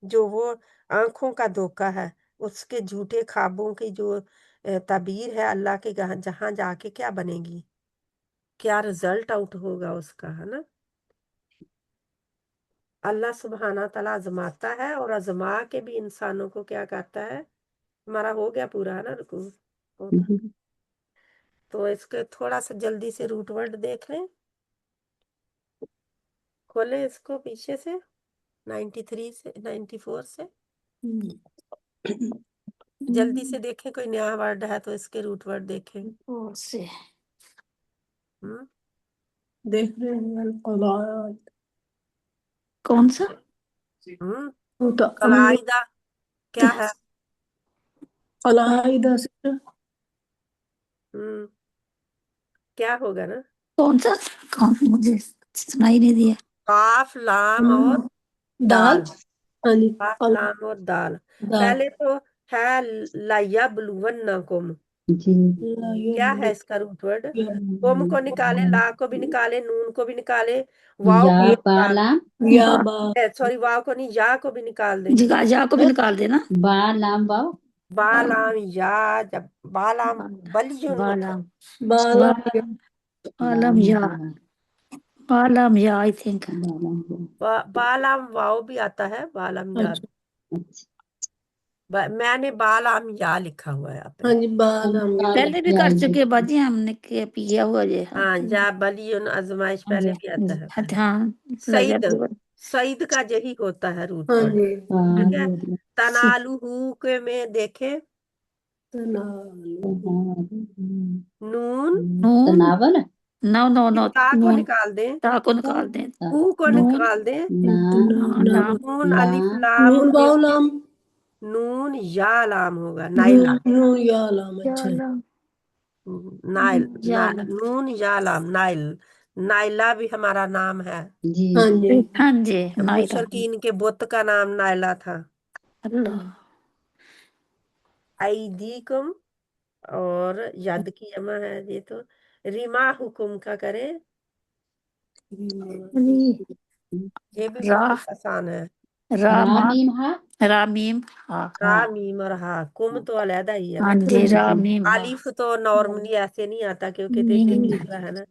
Speaker 1: جو وہ آنکھوں کا دھوکہ ہے، اس کے جھوٹے خوابوں کی جو تعبیر ہے اللہ کے جہاں جا کے کیا بنے گی، کیا رزلٹ آؤٹ ہوگا اس کا، ہے نا۔ اللہ سبحانہ تعالیٰ آزماتا ہے اور آزما کے بھی انسانوں کو کیا کرتا ہے، ہمارا ہو گیا پورا ہے نا رکوع ہوتا، تو اس کے تھوڑا سا جلدی سے روٹ ورڈ دیکھ لیں، کھولیں اس کو پیچھے سے 93 سے 94 سے جلدی سے دیکھیں، کوئی نیا ورڈ ہے تو اس کے روٹ ورڈ دیکھیں۔
Speaker 3: سے
Speaker 1: ہم؟
Speaker 4: دیکھ رہے ہیں القواعد
Speaker 3: کون سا
Speaker 1: ہم؟
Speaker 4: متعمدة
Speaker 1: قلائدہ کیا ہے؟
Speaker 4: قواعد سے
Speaker 1: ہم، کیا ہوگا نا؟
Speaker 3: کون سا کون مجھے سنائی نہیں دیا
Speaker 1: قاف لام اور
Speaker 4: دال
Speaker 1: دال،
Speaker 4: ہاں جی
Speaker 1: قاف لام اور دال،
Speaker 4: دال
Speaker 1: پہلے تو ہے لَيَبْلُوَنَّكُمْ،
Speaker 2: جی
Speaker 4: لا
Speaker 1: کیا ہے
Speaker 4: يبلو
Speaker 1: اس کا روٹ ورڈ؟
Speaker 4: يبلو
Speaker 1: قم کو نکالے، لا کو بھی نکالے، نون کو بھی نکالے، واؤ
Speaker 2: یا
Speaker 1: کو بھی نکال،
Speaker 2: بالا
Speaker 4: یا
Speaker 3: با
Speaker 4: با
Speaker 1: سوری واؤ کو نہیں، یا کو بھی نکال دیں،
Speaker 3: جا کو بھی نکال دینا
Speaker 2: با لام باؤ
Speaker 1: بالام یا، جب بالام بلیون ہوتا
Speaker 3: بالام
Speaker 4: بالا
Speaker 3: بالام یا بالام یا آئی تھنک
Speaker 2: بالام
Speaker 1: ہے، بالام واؤ بھی آتا ہے، بالام یا
Speaker 4: اچھا
Speaker 1: میں نے بالام یا لکھا ہوا ہے آپ نے،
Speaker 4: ہاں جی بالا
Speaker 3: پہلے بھی کر چکے باجی ہم نے کیا ہوا یہ
Speaker 1: ہاں یا بلیون آزمائش پہلے بھی آتا ہے پہلے۔
Speaker 3: ہاں
Speaker 1: سعید، سعید کا یہی ہوتا ہے روٹ
Speaker 4: ہاں
Speaker 1: ورڈ،
Speaker 4: جی
Speaker 1: ٹھیک ہے۔ تنالو کے میں دیکھیں نون،
Speaker 3: نون
Speaker 2: تناول
Speaker 3: نو نو نو
Speaker 1: تا کو
Speaker 3: نون
Speaker 1: نکال دیں،
Speaker 3: تا کو نکال دیں
Speaker 1: او کو
Speaker 3: نون
Speaker 1: نکال دیں،
Speaker 2: نام
Speaker 3: نام
Speaker 1: نون الف
Speaker 2: لام
Speaker 1: لام
Speaker 4: نون باو لام
Speaker 1: نون یا لام ہوگا، نائلہ،
Speaker 4: نون یا لام
Speaker 3: یا
Speaker 4: اچھا
Speaker 3: اللہ
Speaker 1: نائل
Speaker 3: یا اللہ
Speaker 1: نون یا لام نائل، نائلہ بھی ہمارا نام ہے،
Speaker 2: جی
Speaker 4: ہاں جی
Speaker 3: ہاں جی نائلہ
Speaker 1: مشرقین کے بت کا نام نائلہ تھا۔
Speaker 3: اللہ
Speaker 1: ایدیکم اور ید کی جمع ہے، یہ تو ریما حکم کا کریں،
Speaker 3: علی
Speaker 1: یہ بھی
Speaker 3: را
Speaker 1: بہت آسان ہے،
Speaker 3: راما
Speaker 2: رامیم ہا
Speaker 3: رامیم ہاں
Speaker 1: را میم اور ہا، کم تو علیحدہ ہی ہے نا،
Speaker 3: ہاں جی رامیم ہاں
Speaker 1: الف تو نارملی ایسے نہیں آتا کیونکہ دیکھیں
Speaker 3: میم
Speaker 1: دوسرا ہے نا،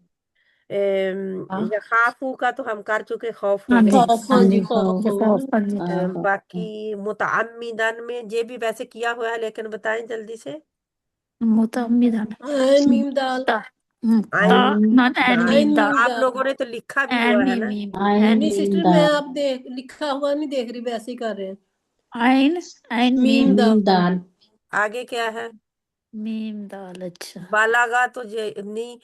Speaker 1: یخافو کا تو ہم کر چکے، خوف ہو
Speaker 3: ہاں
Speaker 1: گیا،
Speaker 3: جی
Speaker 4: خوف ہاں جی خوف ہو گیا
Speaker 3: خوف ہاں جی
Speaker 1: باقی متعمدن میں یہ بھی ویسے کیا ہوا ہے لیکن بتائیں جلدی سے،
Speaker 3: متعمدن
Speaker 4: عین میم دال
Speaker 3: تا تا
Speaker 1: آئین
Speaker 3: نان این
Speaker 1: دال،
Speaker 3: میم
Speaker 4: عین
Speaker 3: دا
Speaker 4: میم
Speaker 1: آپ
Speaker 4: دال
Speaker 1: لوگوں نے تو لکھا بھی
Speaker 3: این
Speaker 1: ہوا ہے
Speaker 3: میم
Speaker 1: نا،
Speaker 3: میم
Speaker 2: عین
Speaker 3: این
Speaker 4: نہیں
Speaker 2: میم
Speaker 4: سسٹر میں
Speaker 2: دال
Speaker 4: آپ دیکھ لکھا ہوا نہیں دیکھ رہی ویسے ہی کر رہے ہیں
Speaker 3: عین عین
Speaker 4: میم
Speaker 3: میم
Speaker 2: میم
Speaker 4: دال
Speaker 2: دال
Speaker 1: آگے کیا ہے؟
Speaker 3: میم دال اچھا
Speaker 1: بالاغا تو نہیں،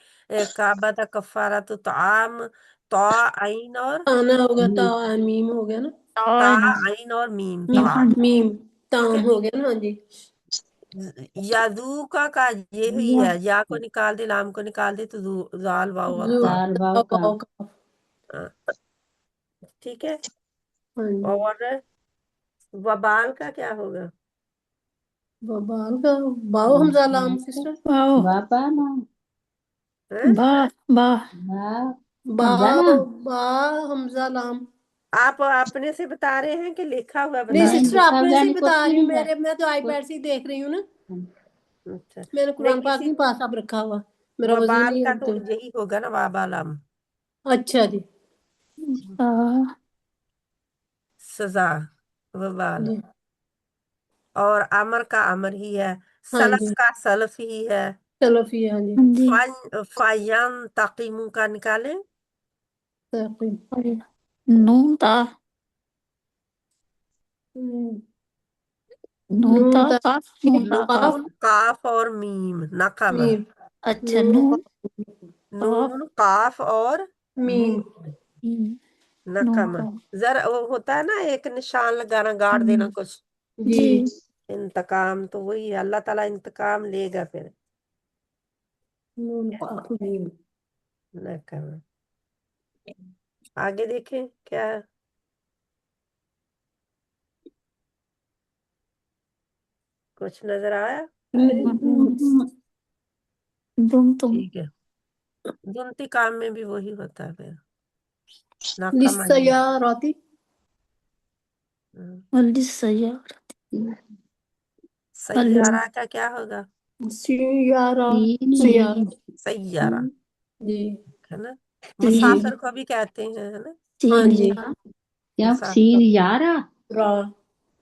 Speaker 1: کعبہ کا کفارہ تو طعام، تا عین اور
Speaker 4: آنا ہوگا تا میم ہو گیا نا
Speaker 1: تا
Speaker 3: عین
Speaker 1: عین اور میم
Speaker 3: میم
Speaker 1: تا،
Speaker 3: ہاں جی
Speaker 4: میم
Speaker 1: ٹھیک
Speaker 4: تام
Speaker 1: ہے۔
Speaker 4: ہو گیا نا ہاں جی
Speaker 1: یذوقا کا یہی
Speaker 3: یا
Speaker 1: ہے، یا کو نکال دے، لام کو نکال دے تو زال واو اور
Speaker 4: زو
Speaker 1: قاف،
Speaker 2: دال واو کا
Speaker 4: واو کا
Speaker 1: ہاں، ٹھیک ہے۔
Speaker 4: ہاں جی
Speaker 1: اور وبال کا کیا ہوگا؟
Speaker 4: بال کا باو حمزہ لام سسٹر
Speaker 3: واو
Speaker 2: باپا نام
Speaker 1: ہیں؟
Speaker 3: با با
Speaker 2: با
Speaker 4: با
Speaker 2: حمزہ نام
Speaker 4: با حمزہ لام
Speaker 1: आप अपने से बता रहे हैं कि लिखा हुआ
Speaker 4: नहीं
Speaker 1: बता
Speaker 2: नहीं
Speaker 1: रहे
Speaker 4: सिस्टर,
Speaker 2: लिखा
Speaker 4: अपने
Speaker 2: हुआ
Speaker 4: से ही
Speaker 2: नहीं,
Speaker 4: बता
Speaker 2: कुछ
Speaker 4: रही हूँ।
Speaker 2: नहीं है
Speaker 4: मैं तो
Speaker 2: कुछ।
Speaker 4: आईपैड से ही देख रही हूँ ना।
Speaker 1: हैं? अच्छा,
Speaker 4: मैंने
Speaker 1: नहीं
Speaker 4: कुरान पाक
Speaker 1: किसी
Speaker 4: नहीं पास आप रखा हुआ, मेरा वजन
Speaker 1: वबाल
Speaker 4: नहीं
Speaker 1: का
Speaker 4: है
Speaker 1: तो
Speaker 4: तो।
Speaker 1: यही होगा ना, वाबालम।
Speaker 4: अच्छा जी।
Speaker 1: सजा, वबाल।
Speaker 4: जी
Speaker 1: और अमर का अमर ही है,
Speaker 4: हाँ
Speaker 1: सलफ
Speaker 4: जी,
Speaker 1: का सलफ ही है।
Speaker 4: चलो फिर हाँ जी।
Speaker 3: जी
Speaker 1: फायन तकीमू का निकालें।
Speaker 4: तकीम।
Speaker 3: नून था,
Speaker 4: हम्म,
Speaker 3: नून
Speaker 4: नून
Speaker 3: था,
Speaker 4: ता
Speaker 3: काफ, नून था, काफ।
Speaker 1: नून काफ और मीम नकमा।
Speaker 4: मीम।
Speaker 3: अच्छा,
Speaker 4: नून
Speaker 3: नून, काफ,
Speaker 1: नून काफ और
Speaker 4: मीम।
Speaker 1: मीम
Speaker 3: मीम, नून,
Speaker 1: नकमा।
Speaker 3: काफ।
Speaker 1: जरा वो होता है ना, एक निशान लगाना, गाड़ देना कुछ।
Speaker 4: जी
Speaker 3: जी
Speaker 1: इंतकाम तो वही है, अल्लाह ताला इंतकाम लेगा फिर।
Speaker 4: नून काफ मीम।
Speaker 1: नकमा। आगे देखें क्या है। कुछ नजर आया?
Speaker 3: दुम तुम।
Speaker 1: ठीक है, दुमती काम में भी वही होता है फिर, नकमा ही।
Speaker 4: लिस्सयाराती।
Speaker 1: हम्म,
Speaker 3: अली सयार, अली
Speaker 1: सैयारा का क्या होगा?
Speaker 4: सियारा।
Speaker 2: तीन
Speaker 4: सियारा।
Speaker 1: सैयारा,
Speaker 4: जी
Speaker 1: है ना।
Speaker 4: जी
Speaker 1: मुसाफिर को भी कहते हैं, है ना।
Speaker 4: हाँ
Speaker 3: सीन
Speaker 4: जी।
Speaker 3: या,
Speaker 2: क्या
Speaker 1: मुसाफिर,
Speaker 2: सीन यारा।
Speaker 4: रा।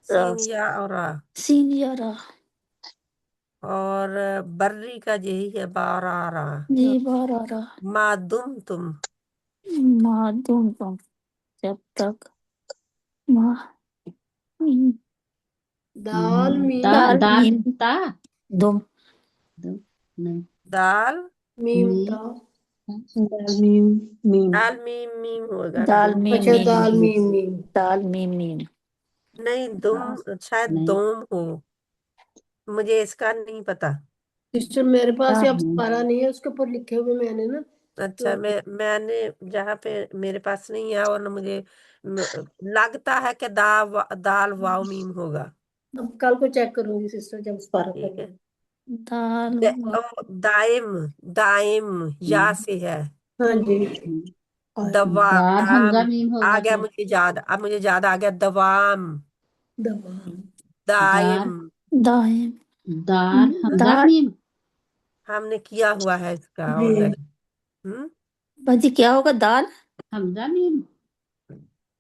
Speaker 1: सीन या और रा।
Speaker 3: सीन या रा।
Speaker 1: और बर्री का यही है, बारारा।
Speaker 3: जी बार आ रहा।
Speaker 1: मादुम तुम,
Speaker 3: मादुम तुम, जब तक, मा, मीम,
Speaker 4: दाल मीम।
Speaker 2: दा
Speaker 3: दाल
Speaker 2: दाल
Speaker 3: मीम,
Speaker 2: ता
Speaker 3: दुम,
Speaker 2: दो नहीं
Speaker 1: दाल।
Speaker 4: मीम
Speaker 2: मी
Speaker 4: ता।
Speaker 5: दाल मीम मीम।
Speaker 1: दाल मीम मीम होगा ना।
Speaker 3: दाल मीम
Speaker 4: अच्छा
Speaker 3: मीम,
Speaker 4: दाल मीम मीम।
Speaker 3: दाल मीम मीम।
Speaker 1: नहीं, दुम शायद
Speaker 2: नहीं
Speaker 1: दोम हो, मुझे इसका नहीं पता।
Speaker 4: सिस्टर मेरे पास
Speaker 3: दा,
Speaker 4: ये अब सारा नहीं है, उसके ऊपर लिखे हुए मैंने ना।
Speaker 1: अच्छा,
Speaker 4: तो
Speaker 1: मैंने जहाँ पे मेरे पास नहीं है, और न मुझे लगता है कि दाल वाव मीम होगा।
Speaker 4: अब कल को चेक करूंगी सिस्टर जब सारा
Speaker 1: ठीक है।
Speaker 4: करूंगी।
Speaker 3: दाल
Speaker 1: दाइम, दाइम या से है।
Speaker 4: हाँ जी।
Speaker 1: दवा,
Speaker 2: दार हमजा
Speaker 1: दाम।
Speaker 2: मीम
Speaker 1: आ
Speaker 2: होगा
Speaker 1: गया
Speaker 2: फिर।
Speaker 1: मुझे याद, अब मुझे याद आ गया, दवाम।
Speaker 4: दवा।
Speaker 1: दाइम।
Speaker 2: दार
Speaker 3: दाएं,
Speaker 2: दार हमजा
Speaker 3: दाल।
Speaker 2: मीम।
Speaker 1: हमने किया हुआ है इसका
Speaker 4: जी
Speaker 1: ऑलरेडी। हम्म।
Speaker 3: बाजी क्या होगा? दाल,
Speaker 2: हमजा मीम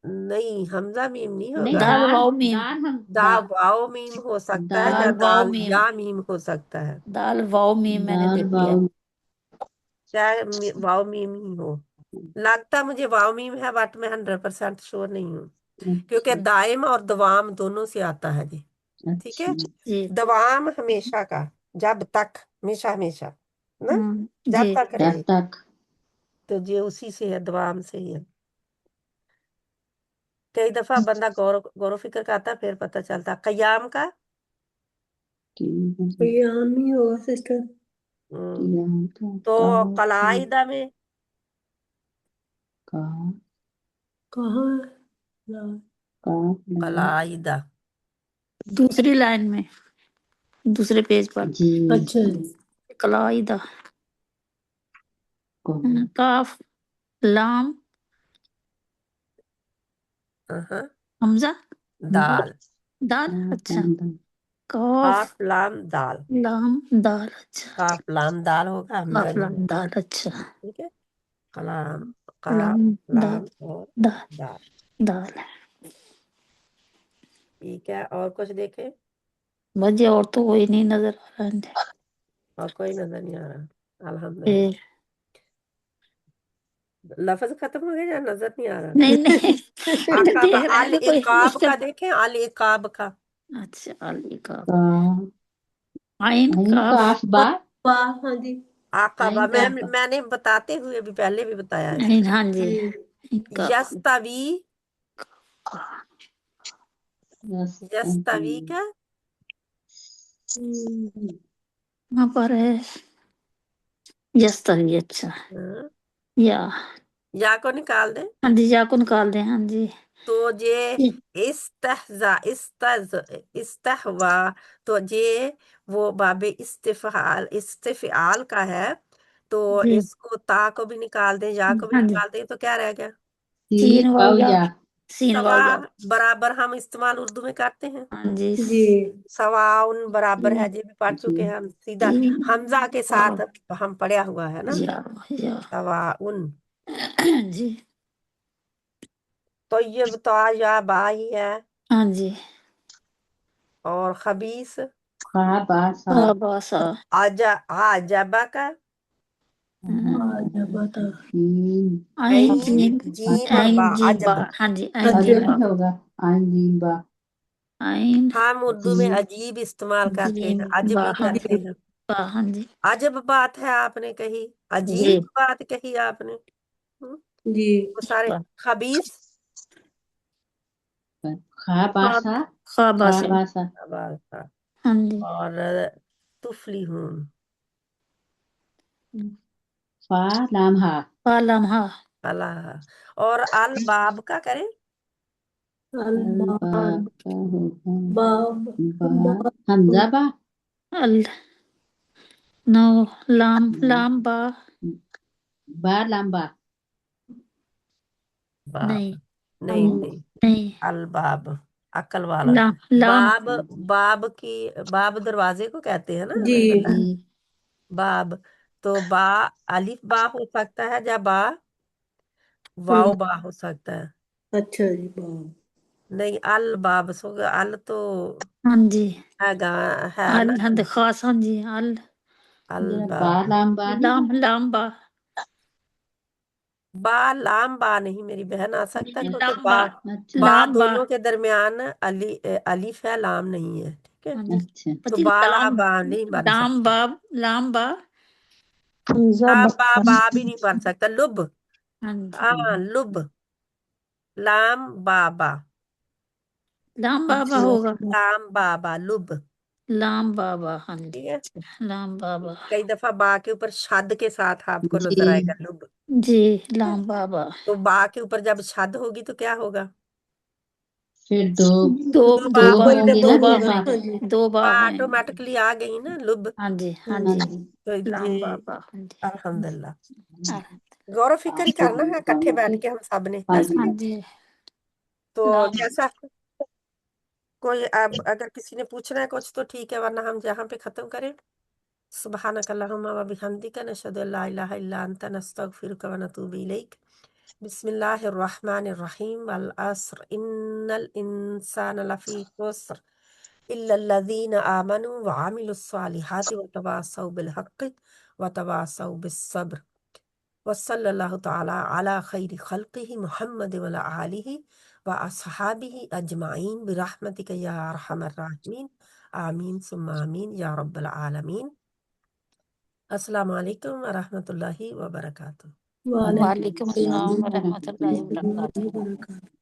Speaker 1: नहीं, हमजा मीम नहीं
Speaker 2: नहीं
Speaker 1: होगा।
Speaker 3: दाल वाव मीम,
Speaker 2: दार हम
Speaker 1: दा वाव मीम हो सकता है, या
Speaker 3: दाल
Speaker 2: दार
Speaker 3: वाव
Speaker 1: दाल
Speaker 3: मीम,
Speaker 1: या मीम हो सकता है।
Speaker 3: दाल वाव मीम मैंने
Speaker 2: दार
Speaker 3: देख लिया।
Speaker 2: वाव
Speaker 1: चाहे वाव मीम ही हो। लगता मुझे वाव मीम है, बट मैं 100% श्योर नहीं हूँ, क्योंकि
Speaker 2: अच्छा
Speaker 1: दाइम और दवाम दोनों से आता है जी। ठीक है।
Speaker 2: अच्छा
Speaker 3: जी
Speaker 1: दवाम हमेशा का, जब तक, हमेशा हमेशा ना, जब
Speaker 3: जी
Speaker 1: तक
Speaker 2: जब
Speaker 1: रहे,
Speaker 2: तक
Speaker 1: तो ये उसी से है, दवाम से ही है। कई दफा बंदा गौर गौर फिक्र करता, फिर पता चलता कयाम का।
Speaker 4: तो ये आम ही होगा सिस्टर।
Speaker 1: हम्म,
Speaker 2: किया
Speaker 1: तो
Speaker 2: का
Speaker 1: कलाइदा में,
Speaker 2: का
Speaker 4: कहाँ है? ला।
Speaker 2: का
Speaker 1: कलाइदा।
Speaker 3: दूसरी लाइन में, दूसरे पेज पर,
Speaker 2: जी
Speaker 4: अच्छा
Speaker 3: कलाइदा,
Speaker 2: को
Speaker 3: काफ, लाम,
Speaker 1: हाँ,
Speaker 3: हमजा,
Speaker 1: दाल।
Speaker 3: दाल। अच्छा, काफ,
Speaker 1: काफ लाम दाल।
Speaker 3: लाम, दाल। अच्छा,
Speaker 1: काफ लाम दाल होगा, हमजा
Speaker 3: काफ,
Speaker 1: नहीं
Speaker 3: लाम,
Speaker 1: होगा।
Speaker 3: दाल। अच्छा,
Speaker 1: ठीक है। कलाम, काफ
Speaker 3: लाम, दाल,
Speaker 1: लाम और
Speaker 3: दाल,
Speaker 1: दाल।
Speaker 3: दाल।
Speaker 1: ठीक है, और कुछ देखें।
Speaker 3: मुझे और तो कोई नहीं नजर आ रहा है।
Speaker 1: और कोई नजर नहीं आ रहा, अल्हम्दुलिल्लाह।
Speaker 3: फिर
Speaker 1: लफ्ज खत्म हो गया या नजर नहीं आ रहा?
Speaker 3: नहीं नहीं,
Speaker 1: अकाब,
Speaker 3: देख रहा है
Speaker 1: अल
Speaker 3: ना कोई
Speaker 1: इकाब
Speaker 3: उसका।
Speaker 1: का देखें, अल इकाब का।
Speaker 3: अच्छा, अली का,
Speaker 2: का
Speaker 3: आइन
Speaker 2: आइन
Speaker 3: काफ,
Speaker 2: काफ बा
Speaker 4: वाह हाँ जी।
Speaker 1: आकाबा,
Speaker 2: आइन काफ बा
Speaker 1: मैंने बताते हुए भी पहले भी बताया है
Speaker 3: आइन,
Speaker 1: इसको।
Speaker 3: हाँ जी,
Speaker 4: हम्म,
Speaker 3: इनका,
Speaker 1: यस्तवी,
Speaker 2: यस
Speaker 1: यस्तवी का।
Speaker 3: वहाँ पर है यस्तरी। अच्छा,
Speaker 1: हाँ,
Speaker 3: या,
Speaker 1: या को निकाल दे।
Speaker 3: हाँ जी, या को निकाल दें। हाँ जी,
Speaker 1: तो ये
Speaker 3: ये,
Speaker 1: इस्तहजा, इस्तहवा, तो ये वो बाबे इस्तिफाल, इस्तिफाल का है। तो
Speaker 3: जी,
Speaker 1: इसको ता को भी निकाल दें, या को भी
Speaker 3: हाँ जी,
Speaker 1: निकाल दें, तो क्या रह गया?
Speaker 2: सीन
Speaker 3: सीन वाव
Speaker 2: वाव
Speaker 3: या,
Speaker 2: या
Speaker 3: सीन
Speaker 1: सवा
Speaker 3: वाला
Speaker 1: बराबर हम इस्तेमाल उर्दू में करते हैं।
Speaker 3: हाँ जी
Speaker 4: जी
Speaker 1: सवाउन बराबर है, ये भी पढ़ चुके
Speaker 2: जी
Speaker 1: हैं हम। सीधा
Speaker 3: जी
Speaker 1: हमजा के साथ हम पढ़ा हुआ है ना,
Speaker 3: या
Speaker 1: सवाउन।
Speaker 3: जी
Speaker 1: तो ये या बा ही है।
Speaker 3: हाँ जी
Speaker 1: और खबीस
Speaker 2: खा बा सा
Speaker 3: बासा
Speaker 1: आजा आजबा का
Speaker 4: आज बता
Speaker 2: जीम
Speaker 3: आइन
Speaker 1: ऐन
Speaker 3: जीन
Speaker 1: जीम और बा
Speaker 3: आइन जीन बा
Speaker 1: अजब।
Speaker 3: हाँ जी आइन
Speaker 4: अजब।
Speaker 3: जीन
Speaker 2: अजब
Speaker 3: बा
Speaker 2: भी होगा आइन जीम बा
Speaker 3: आइन
Speaker 1: हम उर्दू में
Speaker 2: जीम
Speaker 1: अजीब इस्तेमाल करते
Speaker 3: जीन
Speaker 1: हैं, अजब
Speaker 3: बा
Speaker 1: भी
Speaker 3: हाँ
Speaker 1: कहते
Speaker 3: जी
Speaker 1: हैं।
Speaker 3: बा हाँ जी
Speaker 1: अजब बात है आपने कही,
Speaker 3: जी
Speaker 1: अजीब बात कही आपने।
Speaker 4: जी
Speaker 1: वो सारे
Speaker 3: बा
Speaker 1: खबीस
Speaker 2: खा बा सा
Speaker 3: खा
Speaker 2: खा
Speaker 3: बासा
Speaker 2: बा सा
Speaker 1: बात था।
Speaker 3: हाँ जी
Speaker 1: और तुफलिहून
Speaker 2: फा लाम हा
Speaker 3: पा लम्हा
Speaker 1: अल्लाह। और अल बाब का करें,
Speaker 2: अल बा
Speaker 4: अलबाब
Speaker 2: का होगा
Speaker 4: बाब
Speaker 2: बा
Speaker 4: बाब
Speaker 2: हमजा बा
Speaker 3: अल नो लाम बा
Speaker 2: लाम बा
Speaker 1: बाब
Speaker 3: नहीं
Speaker 1: नहीं नहीं,
Speaker 3: नहीं
Speaker 1: अल बाब अकल वाला।
Speaker 3: लाम
Speaker 1: बाब बाब की बाब दरवाजे को कहते हैं ना
Speaker 4: जी
Speaker 1: हमें पता है।
Speaker 2: जी
Speaker 1: बाब तो बा अलिफ बा हो सकता है, या बा वाओ बा हो सकता है।
Speaker 4: अच्छा जी बाब
Speaker 1: नहीं अल बाब सो अल तो
Speaker 3: हाँ जी
Speaker 1: है है
Speaker 3: अल
Speaker 1: ना,
Speaker 3: हाँ जी खास हाँ जी अल
Speaker 1: अल
Speaker 2: जरा बा
Speaker 1: बाब।
Speaker 2: लाम बा नहीं
Speaker 3: लाम बा
Speaker 1: बा लाम बा नहीं मेरी बहन आ सकता, क्योंकि
Speaker 3: लाम
Speaker 1: बा
Speaker 3: बा
Speaker 2: अच्छा
Speaker 1: बा
Speaker 3: लाम बा
Speaker 1: दोनों के दरमियान अलिफ है, लाम नहीं है, ठीक है।
Speaker 3: हाँ जी
Speaker 2: अच्छा
Speaker 1: तो
Speaker 3: पति
Speaker 1: बाला बा नहीं बन सकता,
Speaker 3: लाम बा
Speaker 5: हमजा
Speaker 1: बा
Speaker 5: बा
Speaker 1: बा बा भी नहीं बन सकता। लुब,
Speaker 3: हाँ जी
Speaker 1: हाँ लुब, लाम बाबा,
Speaker 3: लाम बाबा होगा
Speaker 1: लाम बाबा लुब,
Speaker 3: लाम बाबा हाँ
Speaker 1: ठीक
Speaker 3: जी
Speaker 1: है।
Speaker 3: लाम बाबा
Speaker 1: कई दफा बा के ऊपर शद के साथ आपको नजर
Speaker 2: जी
Speaker 1: आएगा लुब।
Speaker 3: जी लाम बाबा
Speaker 1: तो बा के ऊपर जब शद होगी तो क्या होगा,
Speaker 2: फिर दो
Speaker 3: दो
Speaker 1: दो
Speaker 3: दो
Speaker 1: बा
Speaker 2: दो
Speaker 3: बा
Speaker 1: होंगे
Speaker 2: होंगे
Speaker 3: दो
Speaker 2: ना
Speaker 1: तो
Speaker 3: बा
Speaker 2: दो
Speaker 3: हैं
Speaker 2: बा
Speaker 4: हाँ जी
Speaker 3: दो बा
Speaker 1: बा
Speaker 3: हैं
Speaker 1: ऑटोमेटिकली आ गई ना लुब।
Speaker 3: हाँ जी हाँ
Speaker 2: हाँ
Speaker 3: जी
Speaker 2: जी
Speaker 1: तो
Speaker 3: लाम
Speaker 1: ये
Speaker 3: बाबा हाँ जी
Speaker 1: अल्हम्दुलिल्लाह
Speaker 3: हाँ
Speaker 1: गौर फिक्र ही करना है इकट्ठे बैठ
Speaker 2: हाँ
Speaker 1: के हम सब ने,
Speaker 2: हाँ
Speaker 1: ऐसा
Speaker 2: जी
Speaker 3: जी
Speaker 1: तो
Speaker 3: लाम
Speaker 1: जैसा कोई अब अगर किसी ने पूछना है कुछ तो ठीक है, वरना हम यहाँ पे खत्म करें। सुब्हानक अल्लाहुम्मा व बिहम्दिका नशहदु अल्ला इलाहा इल्ला अन्ता नस्तगफिरुका व नतूबु इलैक। बिस्मिल्लाहिर रहमानिर रहीम। वल अस्र इन्नल इंसाना लफी खुस्र इल्लल्लज़ीना आमनु व अमिलुस सालिहाति व तवासौ बिल हक़्क़ि व तवासौ बिस सब्र। वसल्लल्लाहु तआला अला खैरि खल्क़िही मुहम्मद व अला आलिही व अस्हाबिही अजमाइन बिरहमतिका या अरहमर राहिमीन। आमीन सुम्मा आमीन या रब्बल आलमीन। अस्सलामु अलैकुम व रहमतुल्लाहि व बरकातुहू।
Speaker 4: वालेकुम
Speaker 3: वालेकुम अस्सलाम व
Speaker 4: अस्सलाम
Speaker 3: रहमतुल्लाहि व
Speaker 4: व
Speaker 3: बरकातुहू।
Speaker 4: बरकातहू।